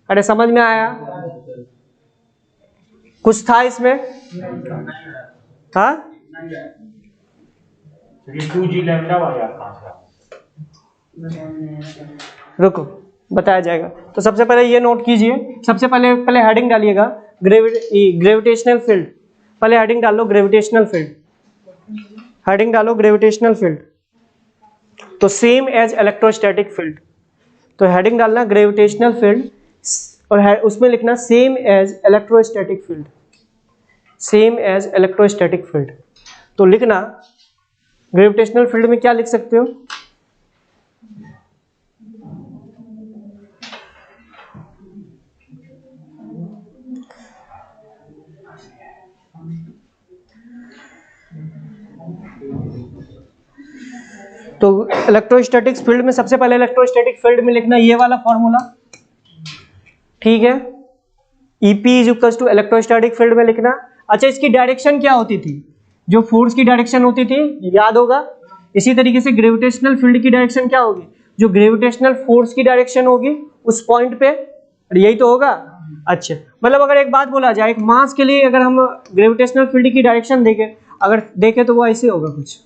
अरे समझ में आया? कुछ था इसमें? हाँ, 2G लैम्डा वाला रुको बताया जाएगा। तो सबसे पहले ये नोट कीजिए, सबसे पहले हेडिंग डालिएगा ग्रेविटेशनल फील्ड। पहले हेडिंग डालो ग्रेविटेशनल फील्ड, हेडिंग डालो ग्रेविटेशनल फील्ड, तो सेम एज इलेक्ट्रोस्टैटिक फील्ड। तो हेडिंग डालना ग्रेविटेशनल फील्ड और उसमें लिखना same as electrostatic field, same as electrostatic field. तो लिखना ग्रेविटेशनल फील्ड में क्या लिख सकते हो? तो इलेक्ट्रोस्टैटिक्स फील्ड में सबसे पहले इलेक्ट्रोस्टैटिक फील्ड में लिखना ये वाला फॉर्मूला। ठीक है, EP is equal to electrostatic field में लिखना। अच्छा, इसकी डायरेक्शन क्या होती थी? जो फोर्स की डायरेक्शन होती थी, याद होगा। इसी तरीके से ग्रेविटेशनल फील्ड की डायरेक्शन क्या होगी? जो ग्रेविटेशनल फोर्स की डायरेक्शन होगी उस पॉइंट पे, यही तो होगा। अच्छा, मतलब अगर एक बात बोला जाए, एक मास के लिए अगर हम ग्रेविटेशनल फील्ड की डायरेक्शन देखें तो वो ऐसे होगा कुछ।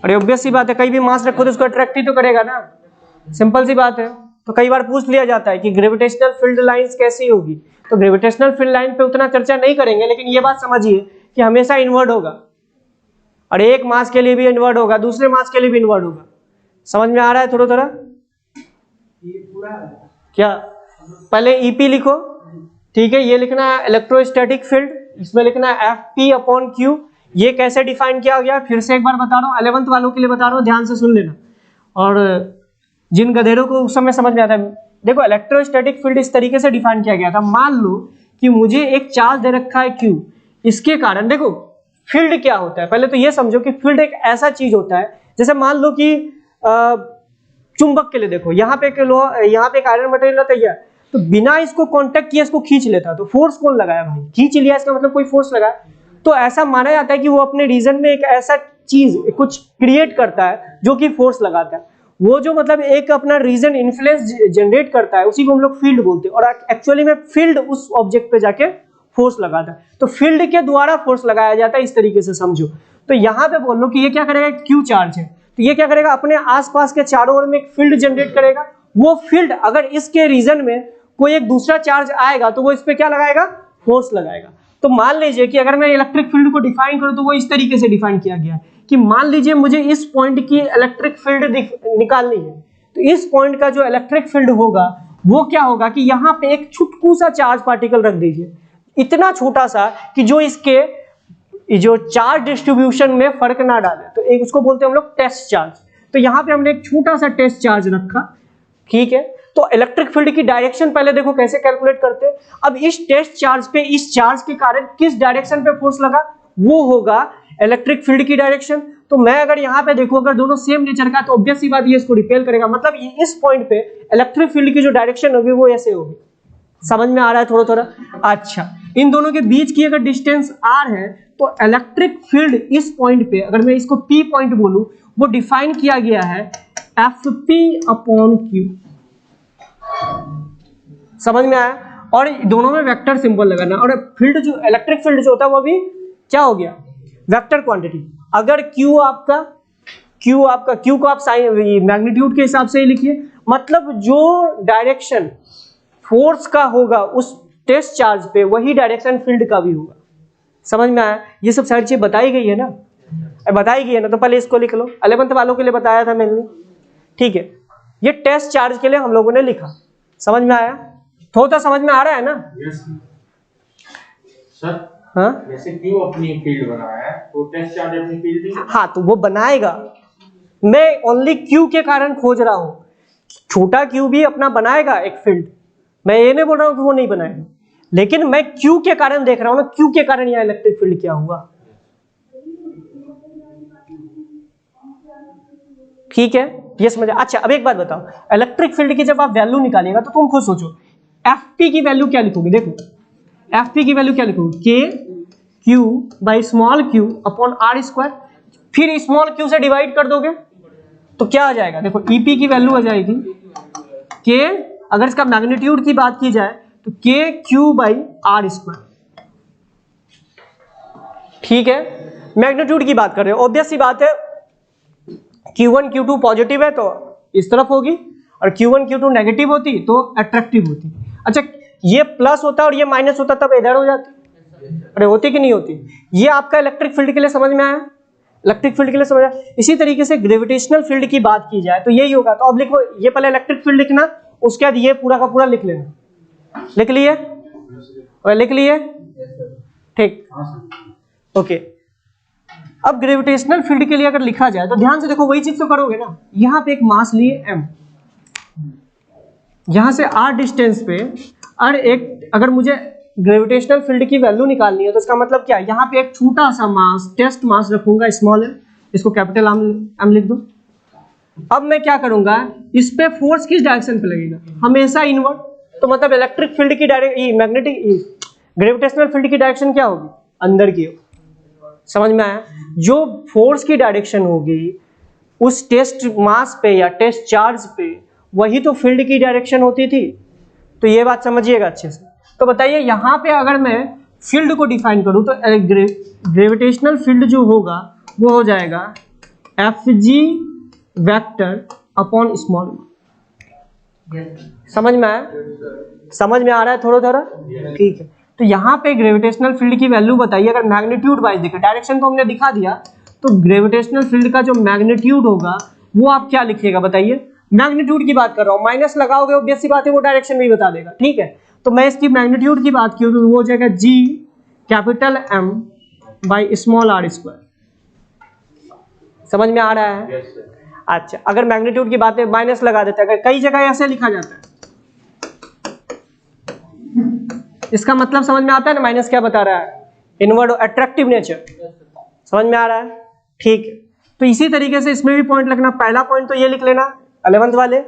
अरे ऑब्वियस सी बात है, कहीं भी मास रखो तो उसको अट्रैक्ट ही तो करेगा ना, सिंपल सी बात है। तो कई बार पूछ लिया जाता है कि ग्रेविटेशनल फील्ड लाइंस कैसी होगी, तो ग्रेविटेशनल फील्ड लाइन पे उतना चर्चा नहीं करेंगे, लेकिन ये बात समझिए कि हमेशा इनवर्ड होगा, और एक मास के लिए भी इनवर्ड होगा, दूसरे मास के लिए भी इनवर्ड होगा। समझ में आ रहा है थोड़ा थोड़ा? ये पूरा क्या पहले ईपी लिखो, ठीक है, ये लिखना है इलेक्ट्रोस्टैटिक फील्ड, इसमें लिखना है Fp/Q। ये कैसे डिफाइन किया गया फिर से एक बार बता रहा हूँ, 11th वालों के लिए बता रहा हूँ, ध्यान से सुन लेना, और जिन गधेरों को उस समय समझ में आता है। देखो इलेक्ट्रोस्टैटिक फील्ड इस तरीके से डिफाइन किया गया था, मान लो कि मुझे एक चार्ज दे रखा है Q, इसके कारण देखो फील्ड क्या होता है, पहले तो ये समझो कि फील्ड एक ऐसा चीज होता है, जैसे मान लो कि चुंबक के लिए देखो, यहाँ पे एक आयरन मटेरियल होता है, तो बिना इसको कांटेक्ट किए इसको खींच लेता, तो फोर्स कौन लगाया भाई? खींच लिया, इसका मतलब कोई फोर्स लगाया। तो ऐसा माना जाता है कि वो अपने रीजन में एक ऐसा चीज कुछ क्रिएट करता है जो कि फोर्स लगाता है, वो जो मतलब एक अपना रीजन इन्फ्लुएंस जनरेट करता है, उसी को हम लोग फील्ड बोलते हैं, और एक्चुअली में फील्ड उस ऑब्जेक्ट पे जाके फोर्स लगाता है, तो फील्ड के द्वारा फोर्स लगाया जाता है, इस तरीके से समझो। तो यहाँ पे बोल लो कि ये क्या करेगा, क्यू चार्ज है, तो ये क्या करेगा, अपने आसपास के चारों ओर में एक फील्ड जनरेट करेगा। वो फील्ड अगर इसके रीजन में कोई एक दूसरा चार्ज आएगा तो वो इस पे क्या लगाएगा, फोर्स लगाएगा। तो मान लीजिए कि अगर मैं इलेक्ट्रिक फील्ड को डिफाइन करूं तो वो इस तरीके से डिफाइन किया गया है कि मान लीजिए मुझे इस पॉइंट की इलेक्ट्रिक फील्ड निकालनी है, तो इस पॉइंट का जो इलेक्ट्रिक फील्ड होगा वो क्या होगा कि यहाँ पे एक छुटकू सा चार्ज पार्टिकल रख दीजिए, इतना छोटा सा कि जो इसके जो चार्ज डिस्ट्रीब्यूशन में फर्क ना डाले, तो एक उसको बोलते हैं हम लोग टेस्ट चार्ज। तो यहाँ पे हमने एक छोटा सा टेस्ट चार्ज रखा, ठीक है। तो इलेक्ट्रिक फील्ड की डायरेक्शन पहले देखो कैसे कैलकुलेट करते हैं। अब इस टेस्ट चार्ज पे, इस चार्ज के कारण किस डायरेक्शन पे फोर्स लगा, वो होगा इलेक्ट्रिक फील्ड की डायरेक्शन। तो मैं अगर यहाँ पे देखो, अगर दोनों सेम नेचर का, तो ऑब्वियस सी बात ये इसको रिपेल करेगा, मतलब इस पॉइंट पे इलेक्ट्रिक फील्ड की जो डायरेक्शन होगी वो ऐसे होगी। समझ में आ रहा है थोड़ा थोड़ा? अच्छा, इन दोनों के बीच की अगर डिस्टेंस r है तो इलेक्ट्रिक फील्ड इस पॉइंट पे, अगर मैं इसको p पॉइंट बोलूं, वो डिफाइन किया गया है Fp/Q। समझ में आया? और दोनों में वेक्टर सिंबल लगाना, और फील्ड जो इलेक्ट्रिक फील्ड जो होता है वो भी क्या हो गया, वेक्टर क्वांटिटी। अगर Q को आप मैग्नीट्यूड के हिसाब से ही लिखिए, मतलब जो डायरेक्शन फोर्स का होगा उस टेस्ट चार्ज पे, वही डायरेक्शन फील्ड का भी होगा। समझ में आया? ये सब सारी चीज बताई गई है ना, बताई गई है ना, तो पहले इसको लिख लो, 11th वालों के लिए बताया था मैंने, ठीक है। ये टेस्ट चार्ज के लिए हम लोगों ने लिखा। समझ में आया? थोड़ा समझ में आ रहा है ना? सर हाँ, जैसे क्यों अपनी फील्ड बनाया है, तो टेस्ट चार्ज अपनी फील्ड नहीं। हाँ, तो वो बनाएगा, मैं ओनली क्यू के कारण खोज रहा हूं, छोटा क्यू भी अपना बनाएगा एक फील्ड, मैं ये नहीं बोल रहा हूं कि वो नहीं बनाएगा, लेकिन मैं क्यू के कारण देख रहा हूं ना, क्यू के कारण यहां इलेक्ट्रिक फील्ड क्या हुआ। ठीक है, ये समझ। अच्छा, अब एक बात बताओ, इलेक्ट्रिक फील्ड की जब आप वैल्यू निकालेगा तो तुम खुद सोचो एफपी की वैल्यू क्या लिखोगे। देखो एफपी की वैल्यू क्या लिखोगे, K Q by small Q upon R square, फिर स्मॉल क्यू से डिवाइड कर दोगे तो क्या आ जाएगा। देखो ईपी की वैल्यू आ जाएगी के, अगर इसका मैग्नीट्यूड की बात की जाए तो के क्यू बाई आर स्क्वायर। ठीक है, मैग्नीट्यूड की बात कर रहे हो, ऑब्वियस सी बात है Q1 Q2 पॉजिटिव है तो इस तरफ होगी, और Q1 Q2 नेगेटिव होती तो अट्रैक्टिव होती। अच्छा, ये प्लस होता और ये माइनस होता तब इधर हो जाती, अरे होती कि नहीं होती। ये आपका इलेक्ट्रिक फील्ड के लिए समझ में आया, इलेक्ट्रिक फील्ड के लिए समझ आया। इसी तरीके से ग्रेविटेशनल फील्ड की बात की जाए तो यही होगा। तो अब लिखो, ये पहले इलेक्ट्रिक फील्ड लिखना, उसके बाद ये पूरा का पूरा लिख लेना। लिख लिए? और लिख लिए? ठीक, ओके। अब ग्रेविटेशनल फील्ड के लिए अगर लिखा जाए तो ध्यान से देखो, वही चीज तो करोगे ना। यहां पे एक मास लिए m, यहां से r डिस्टेंस पे, और एक अगर मुझे ग्रेविटेशनल फील्ड की वैल्यू निकालनी है तो इसका मतलब क्या है, यहां पे एक छोटा सा मास, टेस्ट मास रखूंगा स्मॉल m, इसको कैपिटल m लिख दो। अब मैं क्या करूंगा, इस पे फोर्स किस डायरेक्शन पे लगेगा, हमेशा इनवर्ड। तो मतलब इलेक्ट्रिक फील्ड की डायरेक्शन, मैग्नेटिक ग्रेविटेशनल फील्ड की डायरेक्शन क्या होगी, अंदर की। समझ में आया? जो फोर्स की डायरेक्शन होगी उस टेस्ट मास पे या टेस्ट चार्ज पे, वही तो फील्ड की डायरेक्शन होती थी। तो ये बात समझिएगा अच्छे से। तो बताइए, यहां पे अगर मैं फील्ड को डिफाइन करूं तो ग्रेविटेशनल फील्ड जो होगा वो हो जाएगा F G vector upon small. समझ में आया? समझ में आ रहा है थोड़ा थोड़ा? ठीक है। तो यहाँ पे ग्रेविटेशनल फील्ड की वैल्यू बताइए, अगर मैग्नीट्यूड वाइज देखें, डायरेक्शन तो हमने दिखा दिया, तो ग्रेविटेशनल फील्ड का जो मैग्नीट्यूड होगा वो आप क्या लिखिएगा बताइए? मैग्नीट्यूड की बात कर रहा हूँ, माइनस लगाओगे ऑब्वियस सी बात है वो डायरेक्शन भी बता देगा, ठीक है। तो मैं इसकी मैग्नीट्यूड की बात की तो वो हो जाएगा G capital M by small r square. समझ में आ रहा है? अच्छा, अगर मैग्नीट्यूड की बात है माइनस लगा देते हैं, अगर कई जगह ऐसे लिखा जाता है, इसका मतलब समझ में आता है ना माइनस क्या बता रहा है? Inward attractive nature. समझ में आ रहा है? ठीक है। तो इसी तरीके से इसमें भी पॉइंट लिखना, पहला पॉइंट तो ये लिख लेना 11th वाले,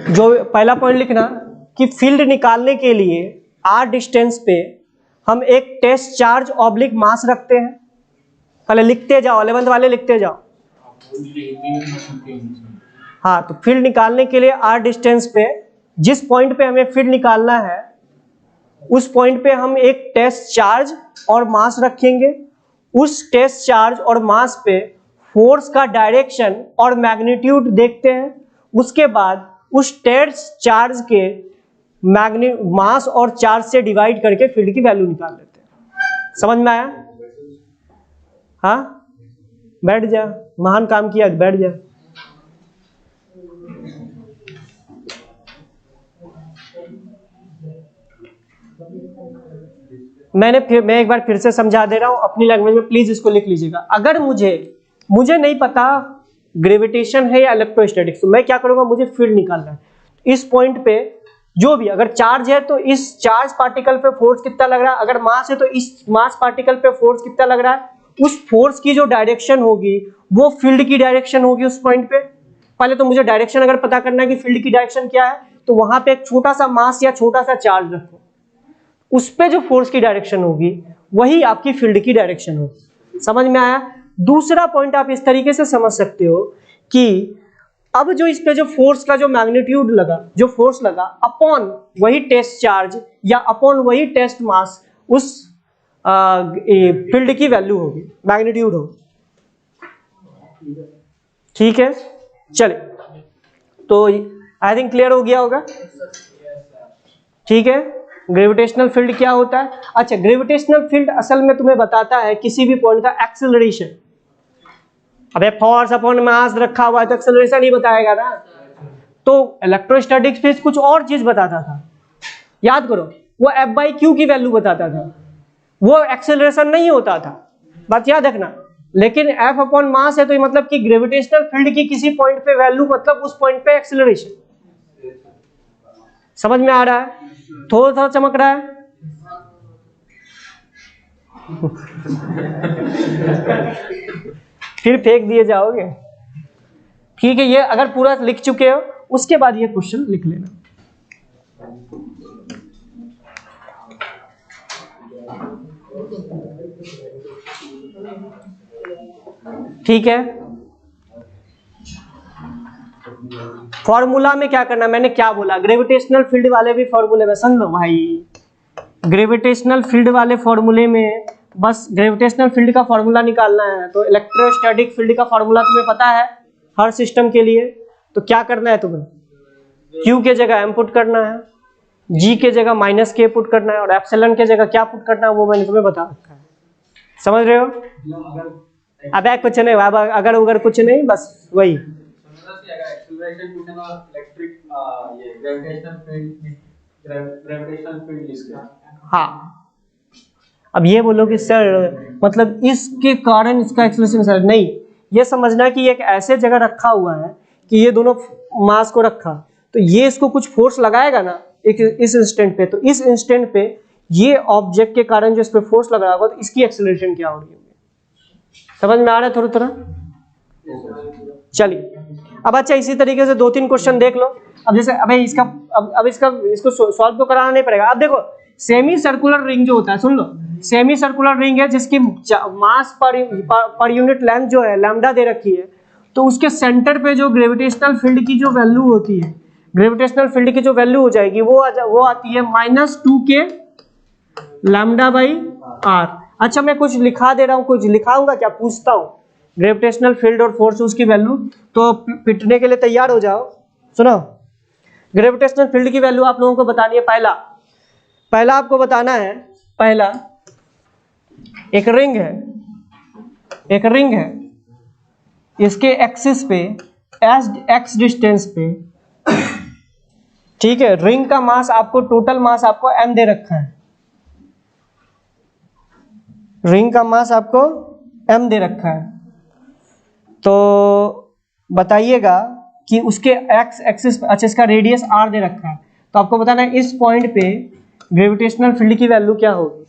जो पहला पॉइंट लिखना कि फील्ड निकालने के लिए r डिस्टेंस पे हम एक टेस्ट चार्ज ऑब्लिक मास रखते हैं। पहले लिखते जाओ, 11th वाले लिखते जाओ। हाँ, तो फील्ड निकालने के लिए r डिस्टेंस पे जिस पॉइंट पे हमें फील्ड निकालना है उस पॉइंट पे हम एक टेस्ट चार्ज और मास रखेंगे। उस टेस्ट चार्ज और मास पे फोर्स का डायरेक्शन और मैग्नीट्यूड देखते हैं। उसके बाद उस टेस्ट चार्ज के मास और चार्ज से डिवाइड करके फील्ड की वैल्यू निकाल लेते हैं। समझ में आया? हाँ, बैठ जा, महान काम किया, बैठ जा। मैं एक बार फिर से समझा दे रहा हूं अपनी लैंग्वेज में, प्लीज इसको लिख लीजिएगा। अगर मुझे नहीं पता ग्रेविटेशन है या इलेक्ट्रोस्टैटिक्स, तो मैं क्या करूंगा, मुझे फील्ड निकालना है। इस पॉइंट पे जो भी अगर चार्ज है तो इस चार्ज पार्टिकल पे फोर्स कितना लग रहा है, अगर मास है तो इस मास पार्टिकल पे फोर्स कितना लग रहा है, उस फोर्स की जो डायरेक्शन होगी वो फील्ड की डायरेक्शन होगी उस पॉइंट पे। पहले तो मुझे डायरेक्शन अगर पता करना है कि फील्ड की डायरेक्शन क्या है, तो वहां पे एक छोटा सा मास या छोटा सा चार्ज रखो, उस पे जो फोर्स की डायरेक्शन होगी वही आपकी फील्ड की डायरेक्शन होगी। समझ में आया? दूसरा पॉइंट आप इस तरीके से समझ सकते हो कि अब जो इस पे जो फोर्स का जो मैग्नीट्यूड लगा, जो फोर्स लगा अपॉन वही टेस्ट चार्ज या अपॉन वही टेस्ट मास, उस फील्ड की वैल्यू होगी, मैग्नीट्यूड होगी। ठीक है, चले, तो आई थिंक क्लियर हो गया होगा। ठीक है, ग्रेविटेशनल फील्ड क्या होता है? अच्छा, ग्रेविटेशनल फील्ड असल में तुम्हें बताता है किसी भी पॉइंट का एक्सेलरेशन। अबे फोर्स अपॉन मास रखा हुआ है तो एक्सेलरेशन ही बताएगा ना। तो इलेक्ट्रोस्टैटिक्स फिजिक्स कुछ और चीज बताता था, याद करो, वो F/q की वैल्यू बताता था, वो एक्सेलरेशन नहीं होता था, बात याद रखना। लेकिन F अपॉन मास है तो ये मतलब कि ग्रेविटेशनल फील्ड की किसी पॉइंट पे वैल्यू मतलब उस पॉइंट पे एक्सेलरेशन। समझ में आ रहा है? थोड़ा थोड़ा चमक रहा है। फिर फेंक दिए जाओगे। ठीक है, ये अगर पूरा लिख चुके हो उसके बाद ये क्वेश्चन लिख लेना। ठीक है, फॉर्मूला में क्या करना, मैंने क्या बोला, ग्रेविटेशनल फील्ड वाले भी फॉर्मूले में समझ लो भाई। ग्रेविटेशनल फील्ड वाले फॉर्मूले में बस ग्रेविटेशनल फील्ड का फॉर्मूला निकालना है। तो इलेक्ट्रोस्टैटिक फील्ड का फॉर्मूला तुम्हें पता है हर सिस्टम के लिए। तो क्या करना है तुम्हें, Q के जगह M पुट करना है, G के जगह -K पुट करना है, और एप्सिलॉन के जगह क्या पुट करना है वो मैंने तुम्हें बता रखा है। समझ रहे हो? अब कुछ नहीं, अगर उगर कुछ नहीं, बस वही। हाँ, अब ये बोलो कि सर मतलब इसके कारण इसका एक्सेलरेशन, सर नहीं, ये समझना कि एक ऐसे जगह रखा हुआ है कि ये दोनों मास को रखा, तो ये इसको कुछ फोर्स लगाएगा ना एक इस इंस्टेंट पे, तो इस इंस्टेंट पे ये ऑब्जेक्ट के कारण जो इस पे फोर्स लग रहा होगा तो इसकी एक्सेलरेशन क्या हो रही होगी। समझ में आ रहा है थोड़ा थोड़ा? चलिए, अब अच्छा इसी तरीके से 2-3 क्वेश्चन देख लो। अब जैसे अबे इसका अब इसको सॉल्व तो कराना नहीं पड़ेगा। अब देखो, सेमी सर्कुलर रिंग जो होता है, सुन लो, सेमी सर्कुलर रिंग है जिसकी मास पर यूनिट लेंथ जो है लैम्डा दे रखी है, तो उसके सेंटर पे जो ग्रेविटेशनल फील्ड की जो वैल्यू होती है, ग्रेविटेशनल फील्ड की जो वैल्यू हो जाएगी वो आती है -2k λ/r। अच्छा, मैं कुछ लिखा दे रहा हूँ, कुछ लिखाऊंगा क्या, पूछता हूँ ग्रेविटेशनल फील्ड और फोर्स उसकी वैल्यू, तो पिटने के लिए तैयार हो जाओ। सुनो, ग्रेविटेशनल फील्ड की वैल्यू आप लोगों को बतानी है। पहला आपको बताना है, पहला एक रिंग है, इसके एक्सिस पे एक्स डिस्टेंस पे, ठीक है, रिंग का मास आपको, टोटल मास आपको m दे रखा है, रिंग का मास आपको m दे रखा है। तो बताइएगा कि उसके एक्स एक्सिस, अच्छा इसका रेडियस r दे रखा है, तो आपको बताना है इस पॉइंट पे ग्रेविटेशनल फील्ड की वैल्यू क्या होगी।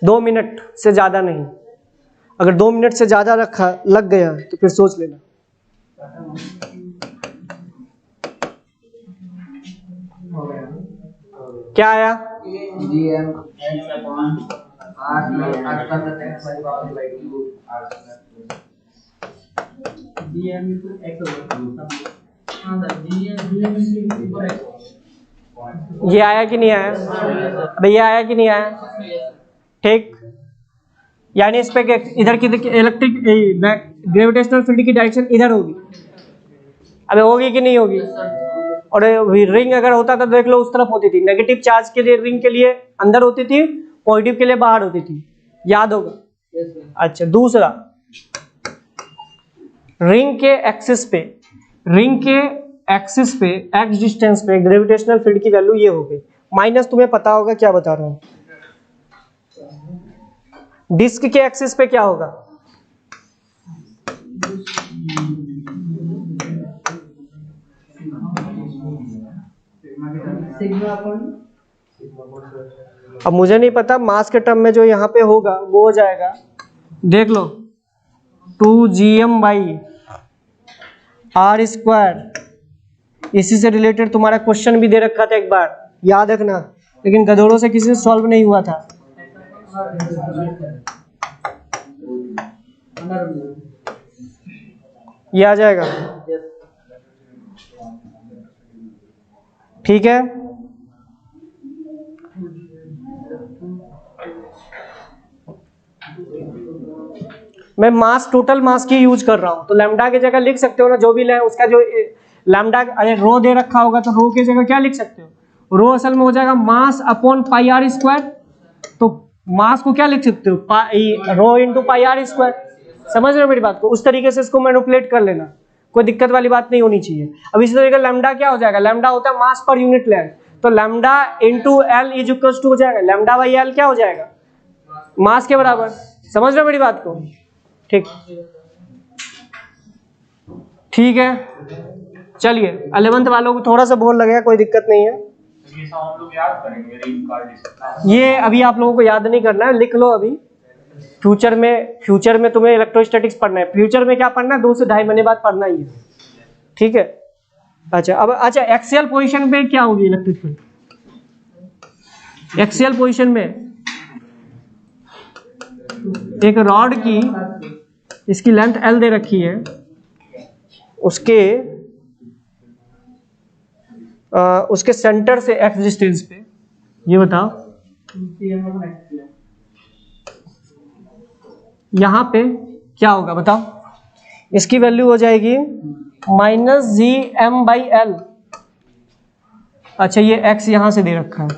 2 मिनट से ज्यादा नहीं, अगर 2 मिनट से ज्यादा रखा लग गया तो फिर सोच लेना। क्या आया? GM x upon r plus r का x by power by 2 r GM into x over हां सर GM ऊपर x। ये आया कि नहीं आया? अबे ये आया कि नहीं आया? ठीक, यानी इस पे इधर की इलेक्ट्रिक ग्रेविटेशनल फील्ड की डायरेक्शन इधर होगी। अबे होगी कि नहीं होगी? और रिंग अगर होता तो देख लो उस तरफ होती थी, नेगेटिव चार्ज के लिए रिंग के लिए अंदर होती थी, पॉजिटिव के लिए बाहर होती थी, याद होगा। अच्छा, दूसरा, रिंग के एक्सिस पे एक्स डिस्टेंस पे ग्रेविटेशनल फील्ड की वैल्यू ये हो गई। माइनस तुम्हें पता होगा क्या बता रहा हूं। डिस्क के एक्सिस पे क्या होगा? सिग्मा अपॉन, अब मुझे नहीं पता, मास के टर्म में जो यहाँ पे होगा वो हो जाएगा, देख लो 2gm बाई आर स्क्वायर। इसी से रिलेटेड तुम्हारा क्वेश्चन भी दे रखा था एक बार, याद रखना, लेकिन गधोड़ों से किसी से सॉल्व नहीं हुआ था। ये आ जाएगा, ठीक है। मैं मास, टोटल मास की यूज कर रहा हूं, तो लैम्डा की जगह लिख सकते हो ना, जो भी उसका जो लैम्डा, अरे रो दे रखा होगा तो रो की जगह क्या लिख सकते हो? रो असल में हो जाएगा mass upon pi R square, तो मास को क्या लिख सकते हो? Rho into pi R square. समझ रहे हो मेरी बात को? उस तरीके से इसको मैनिपुलेट कर लेना, कोई दिक्कत वाली बात नहीं होनी चाहिए। अब इसी तरीके लैम्डा क्या हो जाएगा? लैम्डा होता है मास पर यूनिट लेंथ, तो lambda into L is equal to हो जाएगा लैम्डा बाई एल, क्या हो जाएगा? मास के बराबर। समझ रहे हो मेरी बात को? ठीक, ठीक है, चलिए 11th वालों को थोड़ा सा बोर लगेगा, कोई दिक्कत नहीं है। ये सब हम लोग याद करेंगे, रिंग का डिस्टेंस। ये अभी आप लोगों को याद नहीं करना है, लिख लो अभी। फ्यूचर में तुम्हें इलेक्ट्रोस्टैटिक्स पढ़ना है। फ्यूचर में क्या पढ़ना है? 2 से 2.5 महीने बाद पढ़ना ही है, ठीक है। अच्छा, अब अच्छा, एक्सियल पोजीशन पे क्या होगी इलेक्ट्रिक फील्ड? एक्सियल पोजीशन में एक रॉड की, इसकी लेंथ L दे रखी है, उसके सेंटर से x डिस्टेंस पे, ये बताओ यहां पे क्या होगा बताओ? इसकी वैल्यू हो जाएगी -gm/l। अच्छा, ये x यहां से दे रखा है,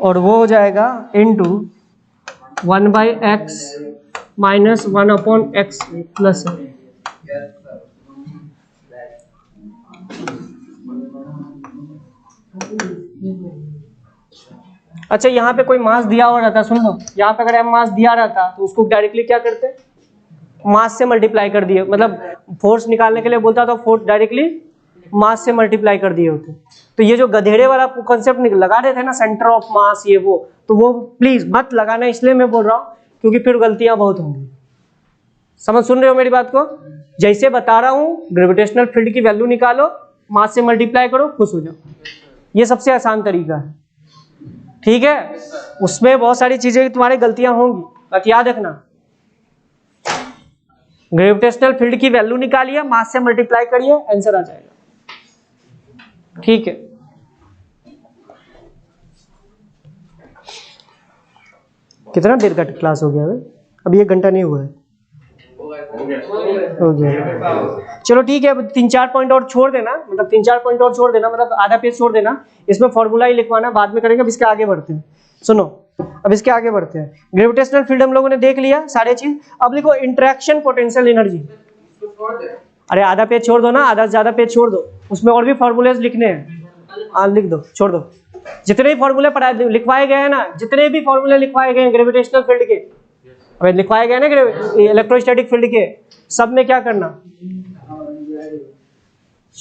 और वो हो जाएगा into 1/x minus 1/x plus. अच्छा, यहाँ पे कोई मास दिया हुआ रहता, सुन लो, यहाँ पे अगर m मास दिया रहता तो उसको डायरेक्टली क्या करते? मास से मल्टीप्लाई कर दिए, मतलब फोर्स निकालने के लिए बोलता तो फोर्स डायरेक्टली मास से मल्टीप्लाई कर दिए होते। तो ये जो गधेड़े वाला कॉन्सेप्ट लगा रहे थे ना, सेंटर ऑफ मास, ये वो, तो वो प्लीज मत लगाना, इसलिए मैं बोल रहा हूँ क्योंकि फिर गलतियां बहुत होंगी। सुन रहे हो मेरी बात को? जैसे बता रहा हूँ, ग्रेविटेशनल फील्ड की वैल्यू निकालो, मास से मल्टीप्लाई करो, खुश हो जाओ। ये सबसे आसान तरीका है, ठीक है। उसमें बहुत सारी चीजें तुम्हारी गलतियां होंगी, बस याद रखना। ग्रेविटेशनल फील्ड की वैल्यू निकालिए, मास से मल्टीप्लाई करिए, आंसर आ जाएगा, ठीक है। कितना देर का क्लास हो गया है? अभी 1 घंटा नहीं हुआ है। हो गया। चलो ठीक है, अब 3-4 पॉइंट और छोड़ देना, मतलब 3-4 पॉइंट और छोड़ देना, मतलब आधा पेज छोड़ देना। इसमें फॉर्मूला ही लिखवाना, बाद में करेंगे। अब इसके आगे बढ़ते हैं, सुनो, अब इसके आगे बढ़ते हैं। ग्रेविटेशनल फील्ड हम लोगों ने देख लिया सारे चीज। अब लिखो इंटरेक्शन पोटेंशियल एनर्जी। अरे आधा पेज छोड़ दो ना, आधा से ज्यादा पेज छोड़ दो, उसमें और भी फॉर्मूलेज लिखने हैं। हाँ लिख दो, छोड़ दो। जितने भी फॉर्मूले पढ़ाए लिखवाए गए हैं ना, जितने भी फॉर्मूले लिखवाए गए हैं ग्रेविटेशनल फील्ड के, अबे लिखवाए गए ना इलेक्ट्रोस्टैटिक फील्ड के, सब में क्या करना,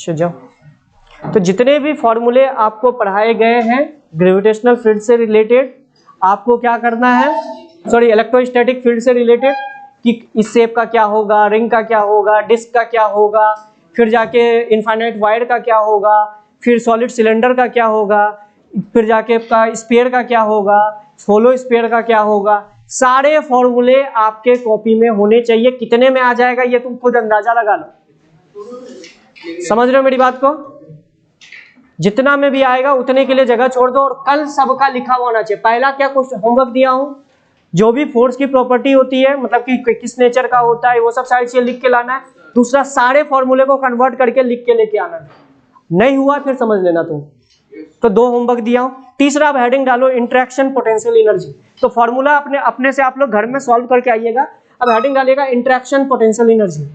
जाओ। तो जितने भी फॉर्मूले आपको पढ़ाए गए हैं ग्रेविटेशनल फील्ड से रिलेटेड, आपको क्या करना है, सॉरी इलेक्ट्रोस्टैटिक फील्ड से रिलेटेड, कि इस शेप का क्या होगा, रिंग का क्या होगा, डिस्क का क्या होगा, फिर जाके इनफाइनाइट वायर का क्या होगा, फिर सॉलिड सिलेंडर का क्या होगा, फिर जाके आपका स्फीयर का क्या होगा, होलो स्फीयर का क्या होगा, सारे फॉर्मूले आपके कॉपी में होने चाहिए। कितने में आ जाएगा ये तुम खुद अंदाजा लगा लो। समझ रहे हो मेरी बात को? जितना में भी आएगा उतने के लिए जगह छोड़ दो, और कल सबका लिखा हुआ होना चाहिए। पहला क्या क्वेश्चन होमवर्क दिया हूं, जो भी फोर्स की प्रॉपर्टी होती है, मतलब कि किस नेचर का होता है, वो सब सारी चीजें लिख के लाना है। दूसरा, सारे फॉर्मूले को कन्वर्ट करके लिख के लेके आना है। नहीं हुआ फिर समझ लेना तुम। तो 2 होमवर्क दिया हूं। तीसरा, अब हेडिंग डालो इंटरेक्शन पोटेंशियल एनर्जी। तो फॉर्मूला अपने से आप लोग घर में सॉल्व करके आइएगा। अब हेडिंग डालिएगा इंटरेक्शन पोटेंशियल एनर्जी।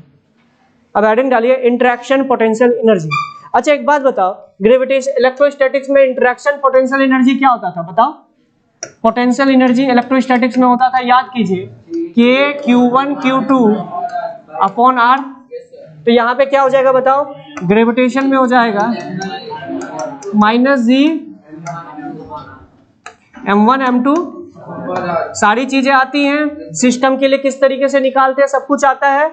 अब हेडिंग डालिए इंटरेक्शन पोटेंशियल एनर्जी। अच्छा एक बात बताओ, ग्रेविटेशन इलेक्ट्रोस्टैटिक्स में इंटरेक्शन पोटेंशियल एनर्जी क्या होता था बताओ? पोटेंशियल एनर्जी इलेक्ट्रोस्टैटिक्स में होता था, याद कीजिए, K(Q1 Q2) अपॉन R। तो यहाँ पे क्या हो जाएगा बताओ? ग्रेविटेशन में हो जाएगा -G m1 m2। सारी चीजें आती हैं, सिस्टम के लिए किस तरीके से निकालते हैं सब कुछ आता है।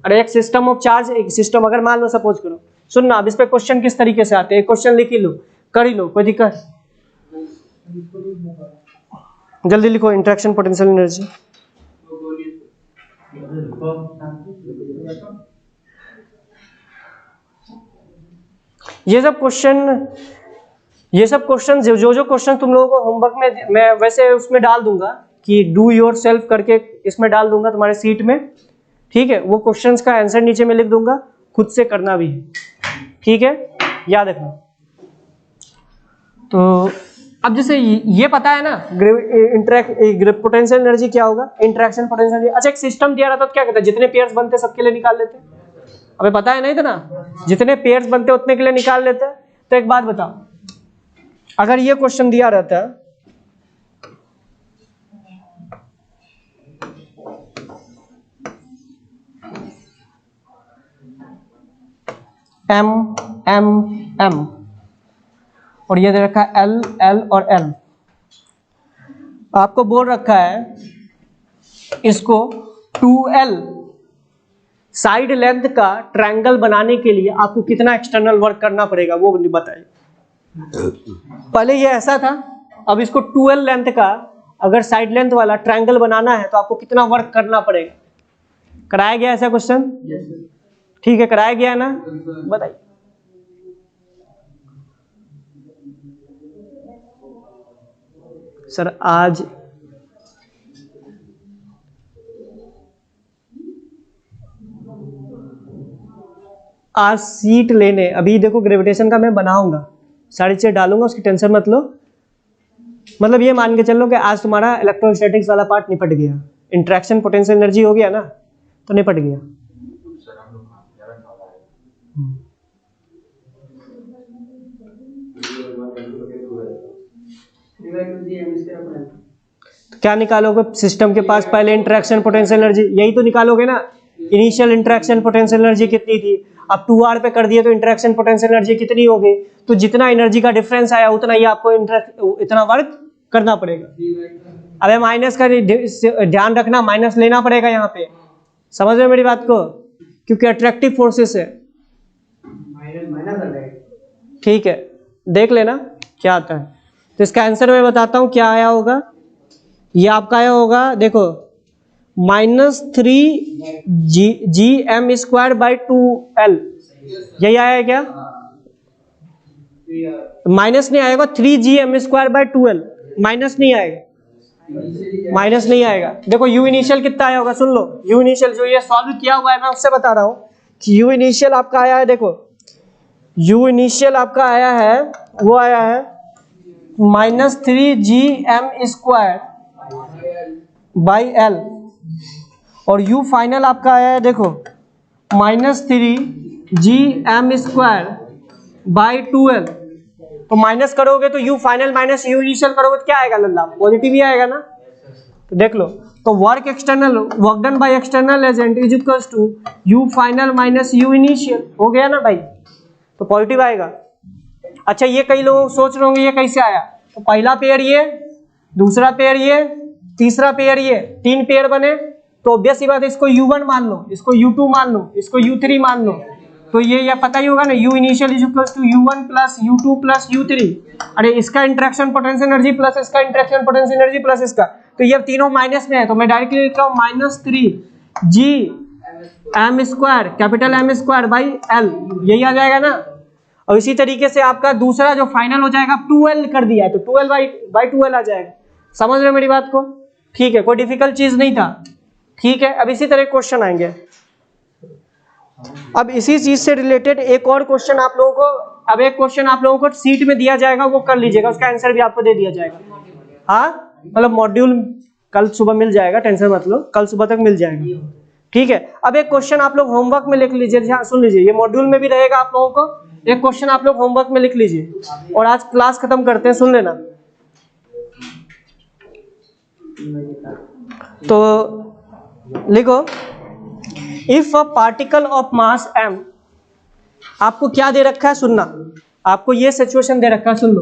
अरे एक सिस्टम ऑफ चार्ज, एक सिस्टम अगर मान लो सपोज करो, सुनना अब इस पे क्वेश्चन किस तरीके से आते हैं, क्वेश्चन लिख ही लो, कर ही लो, कोई दिक्कत? जल्दी लिखो इंटरेक्शन पोटेंशियल एनर्जी। ये सब क्वेश्चन जो क्वेश्चन तुम लोगों को होमवर्क में मैं वैसे उसमें डाल दूंगा कि डू योर सेल्फ करके, इसमें डाल दूंगा तुम्हारे सीट में, ठीक है? वो क्वेश्चंस का आंसर नीचे में लिख दूंगा, खुद से करना भी, ठीक है? याद रखना। तो अब जैसे ये पता है ना पोटेंशियल एनर्जी क्या होगा, इंटरेक्शन पोटेंशियल एनर्जी। अच्छा एक सिस्टम दिया रहता तो क्या कहता है, जितने पेयर्स बनते सबके लिए निकाल लेते। अबे पता है नहीं था ना, जितने पेयर्स बनते उतने के लिए निकाल लेते। तो एक बात बताओ, अगर ये क्वेश्चन दिया रहता है, M M M और ये दे रखा है L L और L, आपको बोल रखा है इसको 2L साइड लेंथ का ट्रायंगल बनाने के लिए आपको कितना एक्सटर्नल वर्क करना पड़ेगा वो बताइए। पहले ये ऐसा था, अब इसको 2L लेंथ का अगर साइड लेंथ वाला ट्रायंगल बनाना है तो आपको कितना वर्क करना पड़ेगा? कराया गया ऐसा क्वेश्चन? ठीक है, कराया गया ना, बताइए। सर आज सीट लेने, अभी देखो ग्रेविटेशन का मैं बनाऊंगा, सारी चीजें डालूंगा, उसकी टेंशन मत लो। मतलब ये मान के चलो कि आज तुम्हारा इलेक्ट्रोस्टैटिक्स वाला पार्ट निपट गया, इंटरेक्शन पोटेंशियल एनर्जी हो गया ना, तो निपट गया। क्या निकालोगे? सिस्टम के पास पहले इंटरेक्शन पोटेंशियल एनर्जी, यही तो निकालोगे ना। इनिशियल इंटरेक्शन पोटेंशियल एनर्जी कितनी थी, अब 2R पे कर दिए तो इंटरेक्शन पोटेंशियल एनर्जी कितनी हो गई? तो जितना एनर्जी का डिफरेंस आया उतना ही आपको इतना वर्क करना पड़ेगा। अबे माइनस का ध्यान रखना, माइनस लेना पड़ेगा यहाँ पे, समझ रहे हो मेरी बात को? क्योंकि अट्रैक्टिव फोर्सेस है, ठीक है? देख लेना क्या आता है। तो इसका आंसर मैं बताता हूँ क्या आया होगा। ये आपका आया होगा, देखो -3gm²/2L, यही आया है क्या? माइनस नहीं आएगा, 3gm²/2L माइनस नहीं आएगा, माइनस नहीं आएगा। देखो यू इनिशियल कितना आया होगा, सुन लो। यू इनिशियल जो ये सॉल्व किया हुआ है मैं उससे बता रहा हूँ कि यू इनिशियल आपका आया है, देखो यू इनिशियल आपका आया है, वो आया है -3gm² बाई एल, और यू फाइनल आपका आया है देखो -3gm² बाई 2l। तो माइनस करोगे तो you final minus U initial करोगे तो क्या आएगा लल्ला, पॉजिटिव ही आएगा ना। तो देख लो, तो work work done by external agent is equals to U final minus U initial, हो गया ना भाई, तो पॉजिटिव आएगा। अच्छा ये कई लोग सोच रहे होंगे ये कैसे आया, तो पहला पेयर ये, दूसरा पेयर ये, तीसरा पेयर ये, 3 पेयर बने, तो ऑब्वियस सी बात है इसको u1 मान लो, इसको u2 मान लो, इसको u3 मान लो, तो ये पता ही होगा ना, u initial is equals to u1 plus u2 plus u3। अरे इसका इंटरेक्शन पोटेंशियल एनर्जी प्लस इसका इंटरेक्शन पोटेंशियल एनर्जी प्लस इसका, तो ये तीनों माइनस में है, तो मैं डायरेक्टली लिख रहा हूँ -3gm² capital M² by l, यही आ जाएगा ना। और इसी तरीके से आपका दूसरा जो फाइनल हो जाएगा 2l कर दिया है, तो 2l बाई 2l आ जाएगा। समझ रहे हो मेरी बात को? ठीक है, कोई डिफिकल्ट चीज नहीं था। ठीक है, अब इसी तरह क्वेश्चन आएंगे। अब इसी चीज से रिलेटेड एक और क्वेश्चन आप लोगों को, अब एक क्वेश्चन आप लोगों को सीट में दिया जाएगा, वो कर लीजिएगा, उसका आंसर भी आपको दे दिया जाएगा। हाँ मतलब मॉड्यूल कल सुबह मिल जाएगा, टेंशन मत लो, कल सुबह तक मिल जाएगा। ठीक है, अब एक क्वेश्चन आप लोग होमवर्क में लिख लीजिए, ध्यान सुन लीजिए, ये मॉड्यूल में भी रहेगा आप लोगों को, एक क्वेश्चन आप लोग होमवर्क में लिख लीजिए, और आज क्लास खत्म करते हैं, सुन लेना। तो लिखो, if a particle of mass m, आपको क्या दे रखा है सुनना, आपको ये सिचुएशन दे रखा है, सुन लो,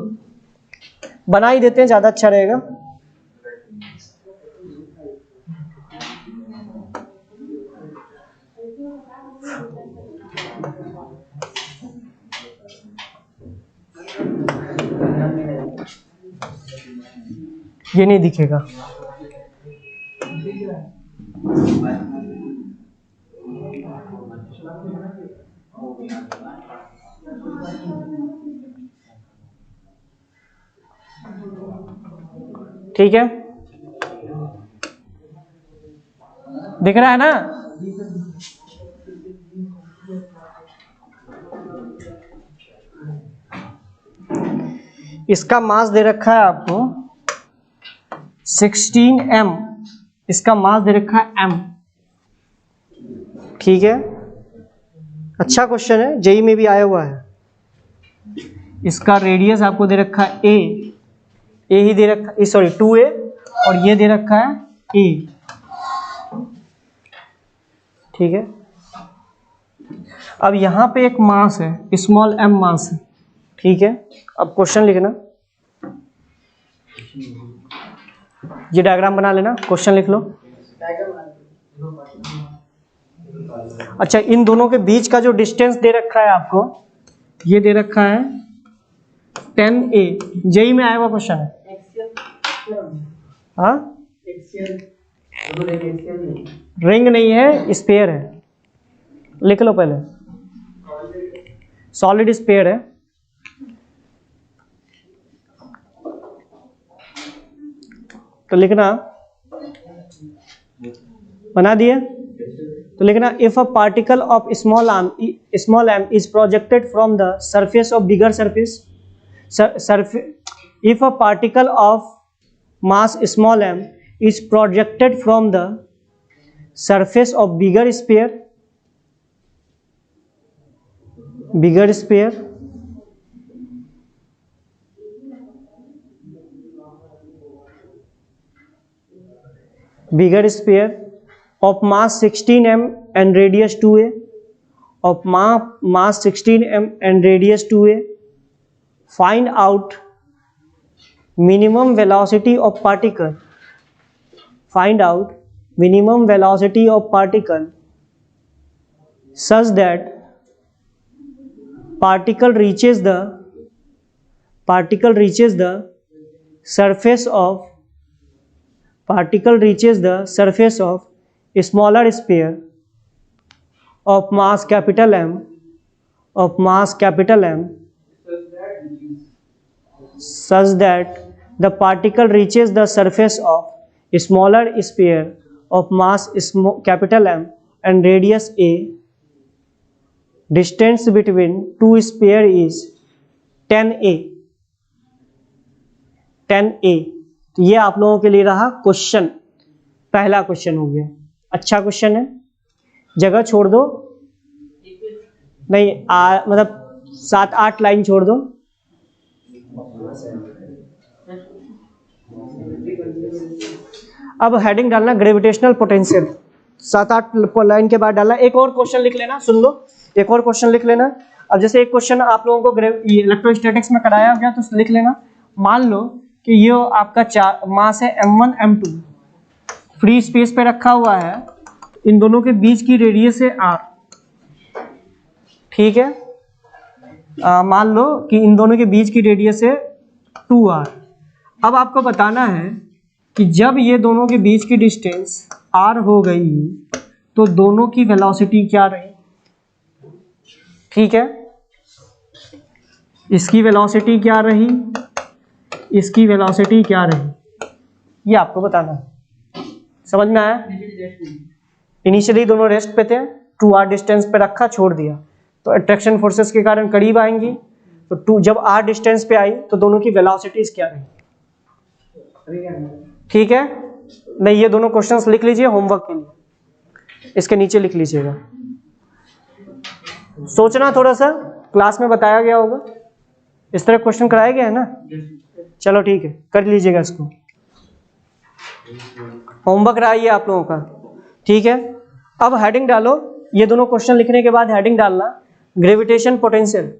बना ही देते हैं ज्यादा अच्छा रहेगा। ये नहीं दिखेगा, ठीक है, दिख रहा है ना? इसका मास दे रखा है आपको 16m, इसका मास दे रखा है m। ठीक है, अच्छा क्वेश्चन है, जेई में भी आया हुआ है। इसका रेडियस आपको दे रखा है a ही दे रखा, सॉरी 2a, और ये दे रखा है a। ठीक है, अब यहां पे एक मास है, स्मॉल m मास है। ठीक है, अब क्वेश्चन लिखना, ये डायग्राम बना लेना, क्वेश्चन लिख लो। अच्छा, इन दोनों के बीच का जो डिस्टेंस दे रखा है आपको, ये दे रखा है 10a, जेई में आया हुआ क्वेश्चन है। हाँ, रिंग नहीं है, स्फीयर है, लिख लो पहले, सॉलिड स्फीयर है। तो लिखना, बना दिए, तो लिखना, if a particle of small m is projected from the surface of bigger surface, if a particle of mass small m is projected from the surface of bigger sphere of mass 16m and radius 2a, of mass 16m and radius 2a, find out minimum velocity of particle, find out minimum velocity of particle such that particle reaches the surface of smaller sphere of mass capital M, such that the particle reaches the surface of smaller sphere of mass capital M and radius a, distance between two sphere is 10a। 10a, तो ये आप लोगों के लिए रहा question, पहला question हो गया। अच्छा क्वेश्चन है, जगह छोड़ दो, नहीं मतलब 7-8 लाइन छोड़ दो। अब हेडिंग डालना ग्रेविटेशनल पोटेंशियल, 7-8 लाइन के बाद डालना। एक और क्वेश्चन लिख लेना, सुन लो, एक और क्वेश्चन लिख लेना। अब जैसे एक क्वेश्चन आप लोगों को इलेक्ट्रोस्टैटिक्स में कराया गया तो लिख लेना। मान लो कि ये आपका मास है m1 m2, फ्री स्पेस पे रखा हुआ है, इन दोनों के बीच की रेडियस है r, ठीक है। मान लो कि इन दोनों के बीच की रेडियस है 2r। अब आपको बताना है कि जब ये दोनों के बीच की डिस्टेंस r हो गई तो दोनों की वेलोसिटी क्या रही, ठीक है। इसकी वेलोसिटी क्या रही, इसकी वेलोसिटी क्या रही, ये आपको बताना है। समझ में आया? इनिशियली दोनों रेस्ट पे थे, 2r डिस्टेंस पे रखा, छोड़ दिया, तो अट्रैक्शन फोर्सेस के कारण करीब आएंगी, तो जब r डिस्टेंस पे आई तो दोनों की वेलोसिटीज क्या रही, ठीक है। नहीं, ये दोनों क्वेश्चंस लिख लीजिए होमवर्क के लिए, इसके नीचे लिख लीजिएगा। सोचना थोड़ा सा, क्लास में बताया गया होगा, इस तरह क्वेश्चन कराया गया है ना। चलो ठीक है, कर लीजिएगा इसको, होमवर्क रहा ये आप लोगों का, ठीक है। अब हेडिंग डालो, ये दोनों क्वेश्चन लिखने के बाद हेडिंग डालना ग्रेविटेशन पोटेंशियल।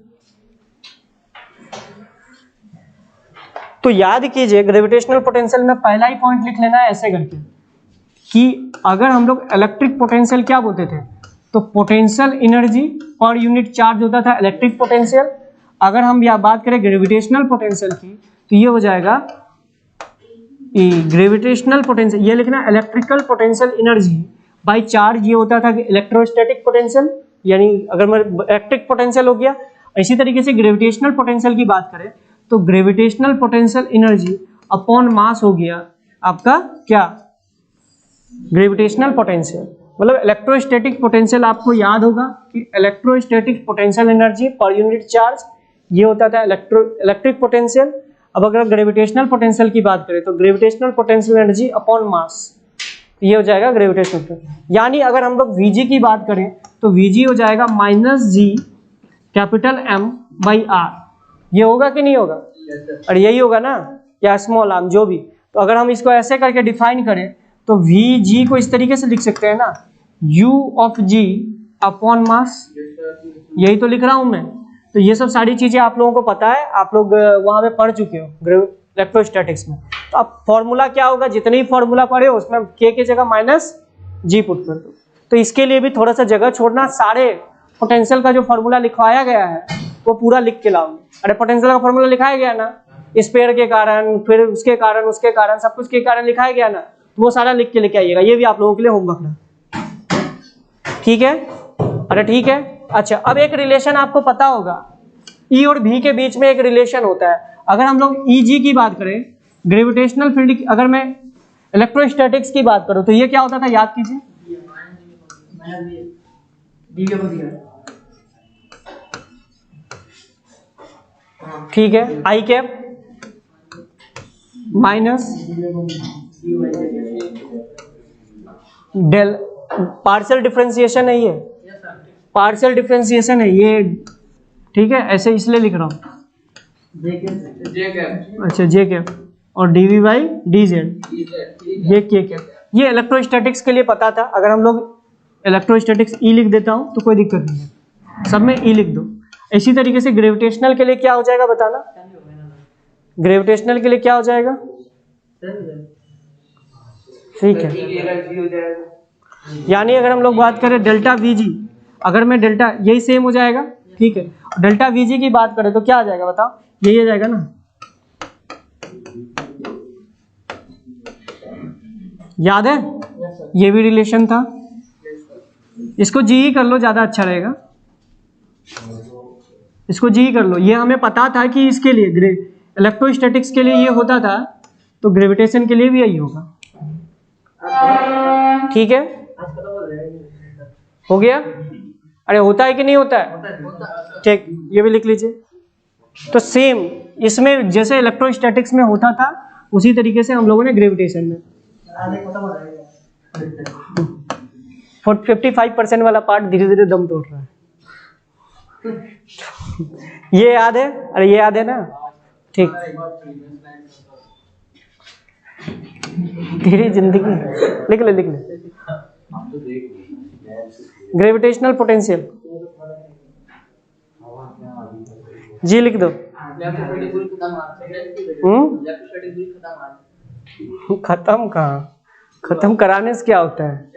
तो याद कीजिए ग्रेविटेशनल पोटेंशियल में पहला ही पॉइंट लिख लेना है ऐसे करके कि अगर हम लोग इलेक्ट्रिक पोटेंशियल क्या बोलते थे, तो potential energy per unit charge होता था इलेक्ट्रिक पोटेंशियल। अगर हम यहाँ बात करें ग्रेविटेशनल पोटेंशियल की तो ये हो जाएगा ग्रेविटेशनल पोटेंशियल, ये लिखना electrical potential energy by charge, ये होता था कि इलेक्ट्रोस्टैटिक पोटेंशियल, यानी अगर मैं इलेक्ट्रिक पोटेंशियल हो गया। इसी तरीके से ग्रेविटेशनल पोटेंशियल की बात करें तो gravitational potential energy upon mass हो गया आपका क्या, ग्रेविटेशनल पोटेंशियल। मतलब इलेक्ट्रोस्टैटिक पोटेंशियल आपको याद होगा कि electrostatic potential energy per unit charge, ये होता था इलेक्ट्रिक पोटेंशियल। अब अगर ग्रेविटेशनल पोटेंशियल की बात करें तो gravitational potential energy upon mass, ये हो जाएगा ग्रेविटेशनल। यानी अगर हम लोग Vg की बात करें तो Vg हो जाएगा -g capital M by R। ये होगा कि नहीं होगा? और यही होगा ना, या स्मॉल आर्म, जो भी। तो अगर हम इसको ऐसे करके डिफाइन करें तो Vg को इस तरीके से लिख सकते हैं ना, U of G upon mass, यही तो लिख रहा हूं मैं। तो ये सब सारी चीजें आप लोगों को पता है, आप लोग वहां पे पढ़ चुके हो इलेक्ट्रोस्टैटिक्स में। तो अब फॉर्मूला क्या होगा, जितने ही फॉर्मूला पढ़े हो उसमें K की जगह -G पुट कर दो। तो इसके लिए भी थोड़ा सा जगह छोड़ना, सारे पोटेंशियल का जो फॉर्मूला लिखवाया गया है वो पूरा लिख के लाओ। अरे पोटेंशियल का फॉर्मूला लिखाया गया ना, स्फीयर के कारण, फिर उसके कारण सब कुछ के कारण लिखाया गया ना, तो वो सारा लिख के लेके आइएगा। ये भी आप लोगों के लिए होमवर्क ना, ठीक है। अरे ठीक है। अच्छा, अब एक रिलेशन आपको पता होगा, E और V के बीच में एक रिलेशन होता है। अगर हम लोग Eg की बात करें, ग्रेविटेशनल फील्ड की, अगर मैं इलेक्ट्रोस्टैटिक्स की बात करूं तो ये क्या होता था, याद कीजिए। ठीक है, I cap minus del, partial differentiation है ये, पार्शियल डिफरेंशिएशन है ये, ठीक है। ऐसे इसलिए लिख रहा हूँ अच्छा जे कैप, और डीवी बाई डी जेड, ये के कैप। ये इलेक्ट्रोस्टैटिक्स के लिए पता था। अगर हम लोग इलेक्ट्रोस्टैटिक्स ई लिख देता हूँ तो कोई दिक्कत नहीं है, सब में ई लिख दो। इसी तरीके से ग्रेविटेशनल के लिए क्या हो जाएगा बताना, ग्रेविटेशनल के लिए क्या हो जाएगा, ठीक है। यानी अगर हम लोग बात करें डेल्टा वीजी, अगर मैं डेल्टा, यही सेम हो जाएगा, ठीक है। डेल्टा वीजी की बात करें तो क्या आ जाएगा बताओ, यही आ जाएगा ना, याद है? ये भी रिलेशन था, इसको जी ही कर लो, ज्यादा अच्छा रहेगा। इसको जी कर लो। ये हमें पता था कि इसके लिए इलेक्ट्रोस्टैटिक्स के लिए ये होता था तो ग्रेविटेशन के लिए भी यही होगा। ठीक है, हो गया? अरे होता है कि नहीं होता है? ठीक, ये भी लिख लीजिए। तो सेम इसमें जैसे इलेक्ट्रोस्टैटिक्स में होता था उसी तरीके से हम लोगों ने ग्रेविटेशन में 55% वाला पार्ट धीरे धीरे दम तोड़ रहा है। ये याद है? अरे ये याद है ना? ठीक, तेरी जिंदगी लिख ले, लिख ले। ग्रेविटेशनल पोटेंशियल जी लिख दो। खत्म कहाँ, खत्म कराने से क्या होता है?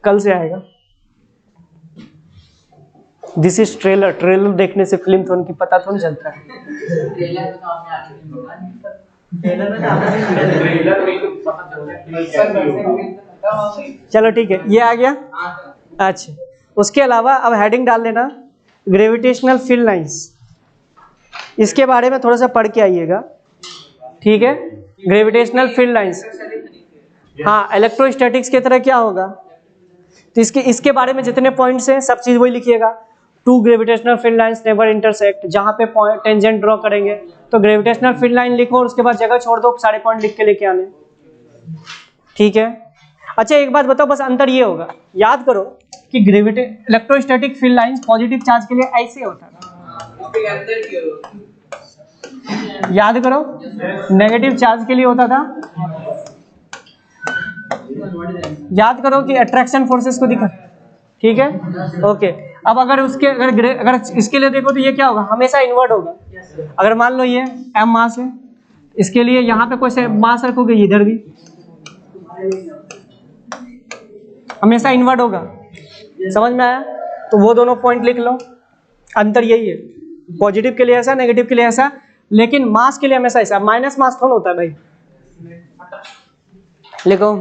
कल से आएगा। दिस इज ट्रेलर, ट्रेलर देखने से फिल्म थोड़ी की पता थोड़ी चलता है। चलो ठीक है, ये आ गया। अच्छा, उसके अलावा अब हेडिंग डाल देना ग्रेविटेशनल फील्ड लाइंस। इसके बारे में थोड़ा सा पढ़ के आइएगा, ठीक है? ग्रेविटेशनल फील्ड लाइंस, हाँ, इलेक्ट्रोस्टैटिक्स की तरह क्या होगा, तो इसके बारे में जितने पॉइंट्स हैं सब चीज वही लिखिएगा। Two gravitational field lines never intersect, जहां पे टेंजेंट ड्रॉ करेंगे तो ग्रेविटेशनल फील्ड लाइन लिखो और उसके बाद जगह छोड़ दो, सारे पॉइंट लिख के लेके आने, ठीक है? अच्छा एक बात बताओ, बस अंतर ये होगा, याद करो कि electrostatic field lines positive charge के लिए ऐसे होता है, याद करो, नेगेटिव चार्ज के लिए होता था, याद करो कि अट्रैक्शन फोर्सेस को दिखा, ठीक है? ओके, अब अगर अगर इसके लिए देखो तो ये क्या होगा, हमेशा इन्वर्ट होगा। अगर मान लो ये m मास है, इसके लिए यहाँ पे कोई मास रखोगे, इधर भी हमेशा इन्वर्ट होगा। समझ में आया? तो वो दोनों पॉइंट लिख लो, अंतर यही है, पॉजिटिव के लिए ऐसा, नेगेटिव के लिए ऐसा, लेकिन मास के लिए हमेशा ऐसा, माइनस मास थोड़ा होता है भाई। लिखो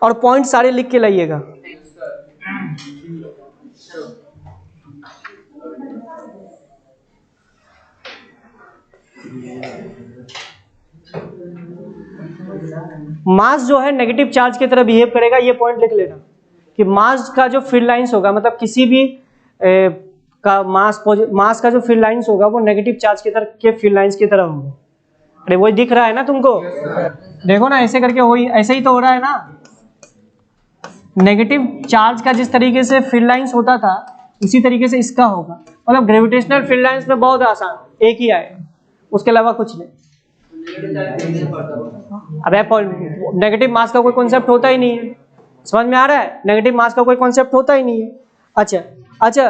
और पॉइंट सारे लिख के लाइएगा। मास जो है नेगेटिव चार्ज की तरह बिहेव करेगा, ये पॉइंट लिख लेना कि मास का जो फील्ड लाइंस होगा, मतलब किसी भी का मास का जो फील्ड लाइंस होगा वो नेगेटिव चार्ज की तरह के फील्ड लाइंस की तरह होगा। अरे वही दिख रहा है ना तुमको, देखो ना ऐसे करके, वही ऐसे ही तो हो रहा है ना। नेगेटिव चार्ज का जिस तरीके से फील्ड लाइंस होता था उसी तरीके से इसका होगा, मतलब ग्रेविटेशनल फील्ड लाइंस में बहुत आसान, एक ही आएगा, उसके अलावा कुछ नहीं। अब नेगेटिव मास का कोई कॉन्सेप्ट होता ही नहीं है, समझ में आ रहा है? नेगेटिव मास का कोई कॉन्सेप्ट होता ही नहीं है। अच्छा,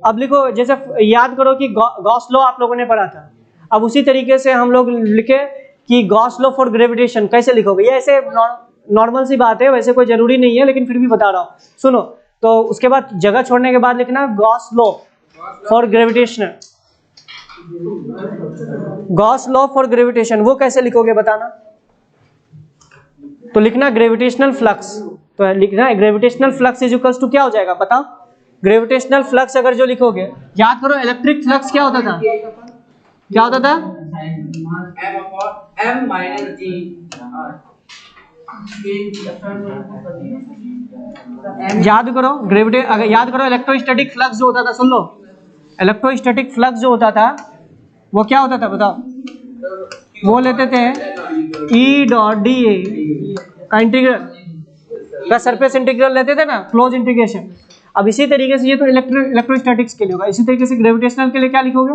अब लिखो, जैसे याद करो कि गॉस लॉ आप लोगों ने पढ़ा था, अब उसी तरीके से हम लोग लिखे कि गॉस लॉ फॉर ग्रेविटेशन कैसे लिखोगे। ये ऐसे नॉर्मल सी बात है, वैसे कोई जरूरी नहीं है, लेकिन फिर भी बता रहा हूँ, सुनो। तो उसके बाद जगह छोड़ने के बाद लिखना Gauss law for gravitation, Gauss law for gravitation, वो कैसे लिखोगे बताना। तो लिखना ग्रेविटेशनल फ्लक्स, तो लिखना है gravitational flux is equals to क्या हो जाएगा बताओ। ग्रेविटेशनल फ्लक्स अगर जो लिखोगे, याद करो इलेक्ट्रिक फ्लक्स क्या होता था, क्या होता था, m minus g याद करो अगर याद करो इलेक्ट्रोस्टैटिक फ्लक्स जो होता था, सुन लो, इलेक्ट्रोस्टैटिक फ्लक्स जो होता था वो क्या होता था बताओ, वो लेते थे E डॉट डी ए का इंटीग्रल का सरफेस इंटीग्रल लेते थे ना, क्लोज इंटीग्रेशन। अब इसी तरीके से ये तो इलेक्ट्रोस्टैटिक्स के लिए होगा, इसी तरीके से ग्रेविटेशनल के लिए क्या लिखोगे,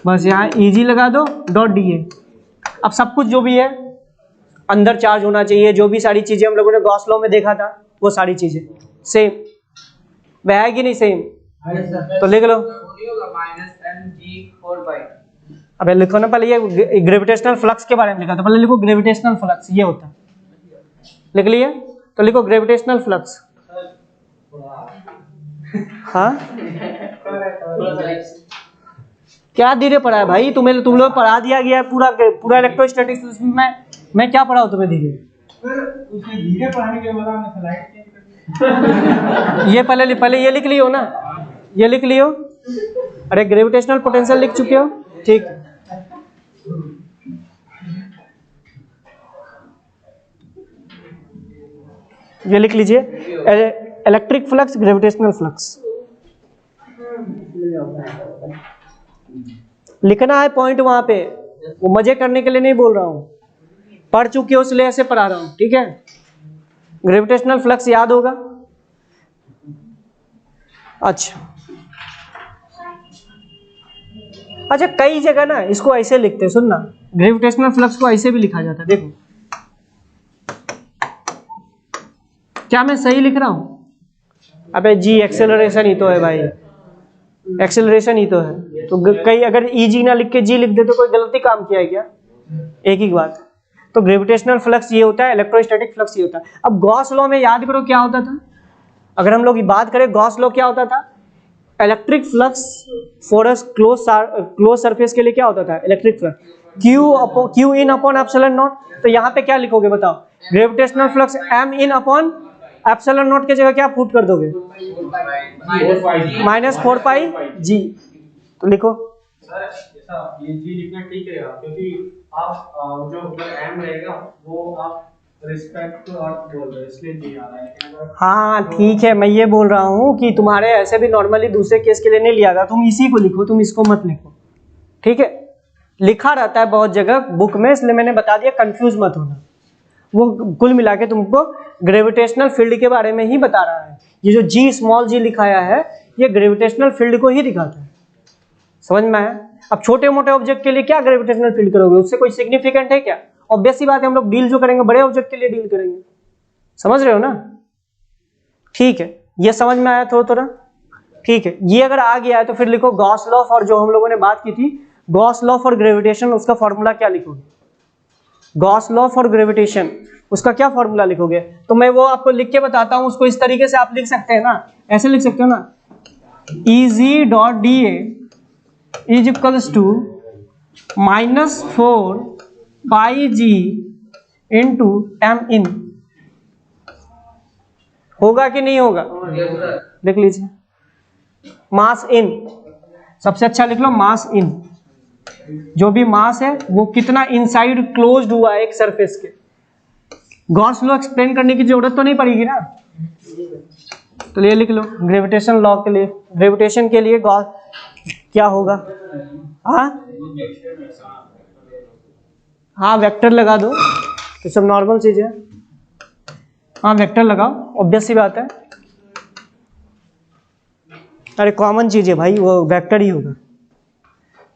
बस यहाँ ईजी लगा दो डॉट डी ए। अब सब कुछ जो भी है अंदर चार्ज होना चाहिए, जो भी सारी चीजें हम लोगों ने गॉस लॉ में देखा था वो सारी चीजें सेम, वह है कि नहीं सेम, तो लिख लो। अबे लिखो ना, पहले ये ग्रेविटेशनल फ्लक्स के बारे में लिखा था, पहले लिखो ग्रेविटेशनल फ्लक्स, ये होता है, लिख लिए, तो लिखो ग्रेविटेशनल फ्लक्स। हाँ क्या धीरे पढ़ा है भाई, तुम लोग पढ़ा दिया गया पूरा इलेक्ट्रोस्टैटिक्स, मैं क्या पढ़ाऊं तुम्हें धीरे, धीरे पढ़ाने के बाद हमने स्लाइड चेंज कर दी। ये पहले ये लिख लियो ना, ये लिख लियो। अरे ग्रेविटेशनल पोटेंशियल लिख चुके हो, ठीक। ये लिख लीजिए, इलेक्ट्रिक फ्लक्स, ग्रेविटेशनल फ्लक्स लिखना है पॉइंट वहां पे, वो मजे करने के लिए नहीं बोल रहा हूं, पढ़ चुके हो इसलिए ऐसे पढ़ा रहा हूं, ठीक है। ग्रेविटेशनल फ्लक्स याद होगा। अच्छा कई जगह ना इसको ऐसे लिखते हैं, सुनना, ग्रेविटेशनल फ्लक्स को ऐसे भी लिखा जाता है, देखो क्या मैं सही लिख रहा हूं? अबे जी एक्सेलरेशन ही तो है भाई, एक्सेलरेशन ही तो है। तो कई अगर ई जी ना लिख के जी लिख दे तो कोई गलती काम किया है क्या? एक ही बात। तो ग्रेविटेशनल फ्लक्स ये होता है, इलेक्ट्रोस्टैटिक फ्लक्स ये होता है। अब गॉस लॉ में याद करो क्या होता था, अगर हम लोग बात करें गॉस लॉ क्या होता था, electric flux for a closed surface के लिए क्या होता था, electric flux Q in upon epsilon naught. तो यहाँ पे क्या लिखोगे बताओ, gravitational flux M in upon epsilon naught की जगह क्या पुट कर दोगे, -4 पाई जी। तो लिखो सर ऐसा ये जी लिखना ठीक रहेगा, क्योंकि आप जो एम रहेगा वो आप रिस्पेक्ट टू अर्थ बोल रहे हो, इसलिए जी आ रहा है। लेकिन अगर हाँ ठीक है, मैं ये बोल रहा हूँ कि तुम्हारे ऐसे भी नॉर्मली दूसरे केस के लिए नहीं लिया था, तुम इसी को लिखो, तुम इसको मत लिखो, ठीक है। लिखा रहता है बहुत जगह बुक में, इसलिए मैंने बता दिया, कंफ्यूज मत होना। वो कुल मिला के तुमको ग्रेविटेशनल फील्ड के बारे में ही बता रहा है। ये जो जी स्मॉल जी लिखाया है ये ग्रेविटेशनल फील्ड को ही दिखाता है, समझ में आया? अब छोटे मोटे ऑब्जेक्ट के लिए क्या ग्रेविटेशनल फील्ड करोगे, उससे कोई सिग्निफिकेंट है क्या? ऑब्वियस सी बात है, हम लोग डील जो करेंगे बड़े ऑब्जेक्ट के लिए डील करेंगे, समझ रहे हो ना? ठीक है, ये समझ में आया थोड़ा थोड़ा, ठीक है। ये अगर आ गया है तो फिर लिखो गॉस लॉ फॉर, जो हम लोगों ने बात की थी, गॉस लॉ फॉर ग्रेविटेशन, उसका फॉर्मूला क्या लिखोगे? गॉस लॉ फॉर ग्रेविटेशन, उसका क्या फॉर्मूला लिखोगे? तो मैं वो आपको लिख के बताता हूं, उसको इस तरीके से आप लिख सकते हैं ना, ऐसे लिख सकते हो ना, Eg.dA is equals to -4 pi G into M in. होगा कि नहीं होगा? देख लीजिए, मास इन, सबसे अच्छा लिख लो मास इन। जो भी मास है वो कितना इनसाइड क्लोज्ड हुआ है एक सरफेस के। गॉस लॉ एक्सप्लेन करने की जरूरत तो नहीं पड़ेगी ना, तो ये लिख लो ग्रेविटेशन लॉ के लिए, ग्रेविटेशन के लिए गॉस क्या होगा, हाँ वेक्टर लगा दो, तो सब नॉर्मल चीज है, हाँ वेक्टर लगाओ, ऑब्वियस सी बात है, अरे कॉमन चीज है भाई, वो वेक्टर ही होगा।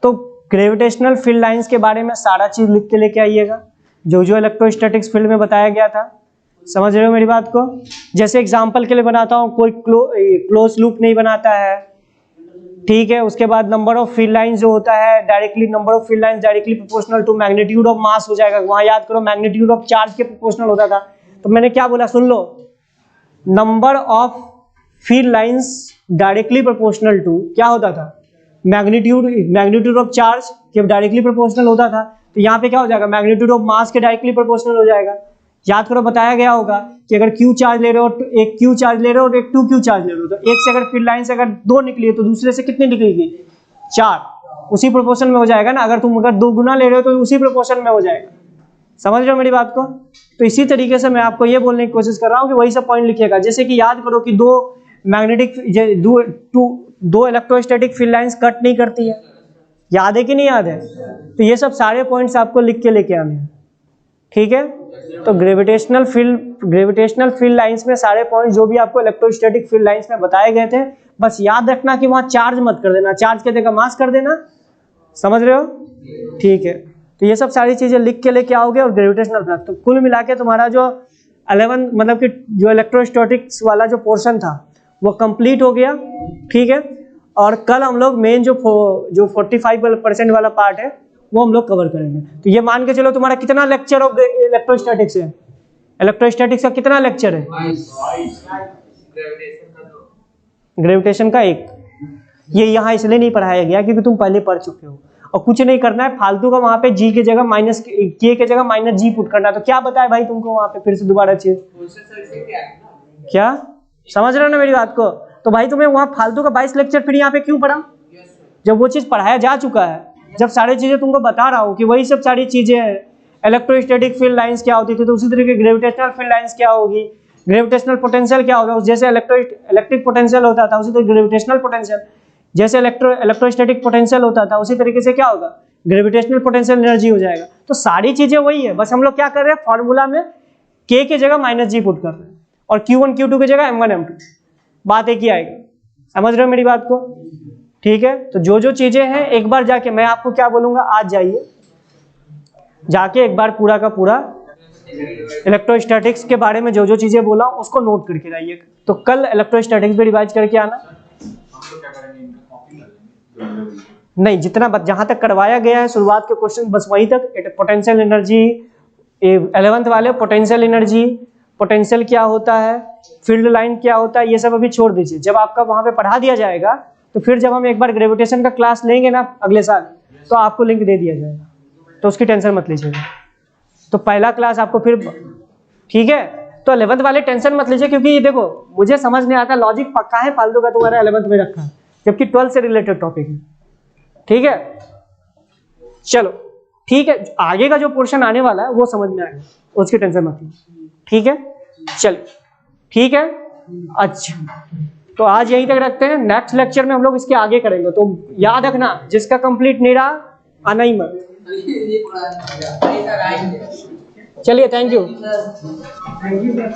तो ग्रेविटेशनल फील्ड लाइंस के बारे में सारा चीज लिख के लेके आइएगा, जो जो इलेक्ट्रोस्टैटिक्स फील्ड में बताया गया था, समझ रहे हो मेरी बात को? जैसे एग्जांपल के लिए बनाता हूँ, कोई क्लोज लूप नहीं बनाता है, ठीक है। उसके बाद नंबर ऑफ फील्ड लाइंस जो होता है directly, number of field lines directly proportional to magnitude of mass हो जाएगा। वहां याद करो मैग्नीट्यूड ऑफ चार्ज के प्रोपोर्शनल होता था, तो मैंने क्या बोला सुन लो, number of field lines directly proportional to क्या होता था, मैग्नीट्यूड ऑफ चार्ज के डायरेक्टली प्रोपोर्शनल होता था। तो यहाँ पे क्या हो जाएगा, मैग्नीट्यूड ऑफ मास के डायरेक्टली प्रोपोर्शनल हो जाएगा। याद करो बताया गया होगा कि अगर क्यू चार्ज ले रहे हो, एक क्यू चार्ज ले रहे हो और एक 2q चार्ज ले रहे हो, तो एक से अगर फील्ड लाइन से अगर 2 निकली है तो दूसरे से कितनी निकलेगी, 4, उसी प्रोपोर्शन में हो जाएगा ना। अगर तुम अगर 2 गुना ले रहे हो तो उसी प्रोपोर्शन में हो जाएगा, समझ रहे हो मेरी बात को? तो इसी तरीके से मैं आपको ये बोलने की कोशिश कर रहा हूँ कि वही सब पॉइंट लिखिएगा। जैसे कि याद करो कि दो इलेक्ट्रोस्टैटिक फील्ड लाइंस कट नहीं करती है, याद है कि नहीं याद है? तो ये सब सारे पॉइंट्स आपको लिख के लेके आने हैं, ठीक है। तो ग्रेविटेशनल फील्ड लाइंस में सारे पॉइंट्स जो भी आपको इलेक्ट्रोस्टैटिक फील्ड लाइंस में बताए गए थे, बस याद रखना कि वहां चार्ज मत कर देना, चार्ज की जगह मास कर देना, समझ रहे हो? ठीक है, तो ये सब सारी चीजें लिख के लेके आओगे। और ग्रेविटेशनल फ्लक्स, तो कुल मिला के तुम्हारा जो 11 मतलब कि जो इलेक्ट्रोस्टैटिक्स वाला जो पोर्शन था वो कंप्लीट हो गया, ठीक है। और कल हम लोग मेन जो 45% वाला पार्ट है वो हम लोग कवर करेंगे। तो ये मान के चलो तुम्हारा कितना लेक्चर ऑफ इलेक्ट्रोस्टैटिक्स है, इलेक्ट्रोस्टैटिक्स का कितना लेक्चर है? ग्रेविटेशन का 1। ये यहाँ इसलिए नहीं पढ़ाया गया क्योंकि तुम पहले पढ़ चुके हो, और कुछ नहीं करना है फालतू का, वहां पे जी की जगह -k की जगह -g पुट करना है। तो क्या बताया भाई तुमको वहां पे, फिर से दोबारा चीज क्या समझ रहे हो ना मेरी बात को? तो तो भाई तुम्हें वहाँ फालतू का 22 लेक्चर फिर यहाँ पे क्यों पढ़ा? जब वो चीज़ पढ़ाया जा चुका है, जब सारी चीज़ें तुमको बता रहा हूँ कि वही सब सारी चीज़ें हैं। इलेक्ट्रोस्टैटिक फील्ड लाइंस क्या होती थी, तो उसी तरीके ग्रेविटेशनल फील्ड लाइंस क्या होगी, ग्रेविटेशनल पोटेंशियल क्या होगा, जैसे इलेक्ट्रिक पोटेंशियल होता था उसी तरीके ग्रेविटेशनल पोटेंशियल, जैसे इलेक्ट्रोस्टैटिक पोटेंशियल होता था उसी तरीके से क्या होगा, ग्रेविटेशनल पोटेंशियल एनर्जी हो जाएगा। तो सारी चीज़ें वही है, बस हम लोग क्या कर रहे हैं, फॉर्मूला में k की जगह -g पुट कर रहे हैं और q1 q2 की जगह m1 m2, बात एक ही आएगी। समझ रहे हो मेरी बात को? ठीक है, तो जो जो चीजें हैं एक बार जाके मैं आपको क्या बोलूंगा, आज जाइए जाके एक बार पूरा का पूरा इलेक्ट्रोस्टैटिक्स के बारे में जो जो चीजें बोला उसको नोट करके जाइए। तो कल इलेक्ट्रोस्टैटिक्स भी रिवाइज करके आना। नहीं, जितना जहां तक करवाया गया है शुरुआत के क्वेश्चन बस वहीं तक। पोटेंशियल एनर्जी 11th वाले, पोटेंशियल एनर्जी, पोटेंशियल क्या होता है, फील्ड लाइन क्या होता है, ये सब अभी छोड़ दीजिए। जब आपका वहां पे पढ़ा दिया जाएगा तो फिर जब हम एक बार ग्रेविटेशन का क्लास लेंगे ना अगले साल, तो आपको लिंक दे दिया जाएगा, तो उसकी टेंशन मत लीजिएगा। तो पहला क्लास आपको फिर, ठीक है, तो 11th वाले टेंशन मत लीजिए, क्योंकि ये देखो मुझे समझ नहीं आता लॉजिक पक्का है फालतू का तुम्हारा 11th में रखा है, जबकि 12th से रिलेटेड टॉपिक है। ठीक है, चलो ठीक है, आगे का जो पोर्शन आने वाला है वो समझ में आएगा, उसकी टेंशन मत लीजिए। ठीक है, चलिए ठीक है। अच्छा, तो आज यहीं तक रखते हैं, नेक्स्ट लेक्चर में हम लोग इसके आगे करेंगे। तो याद रखना, जिसका कंप्लीट नहीं रहा आना ही मत। चलिए, thank you. Thank you sir.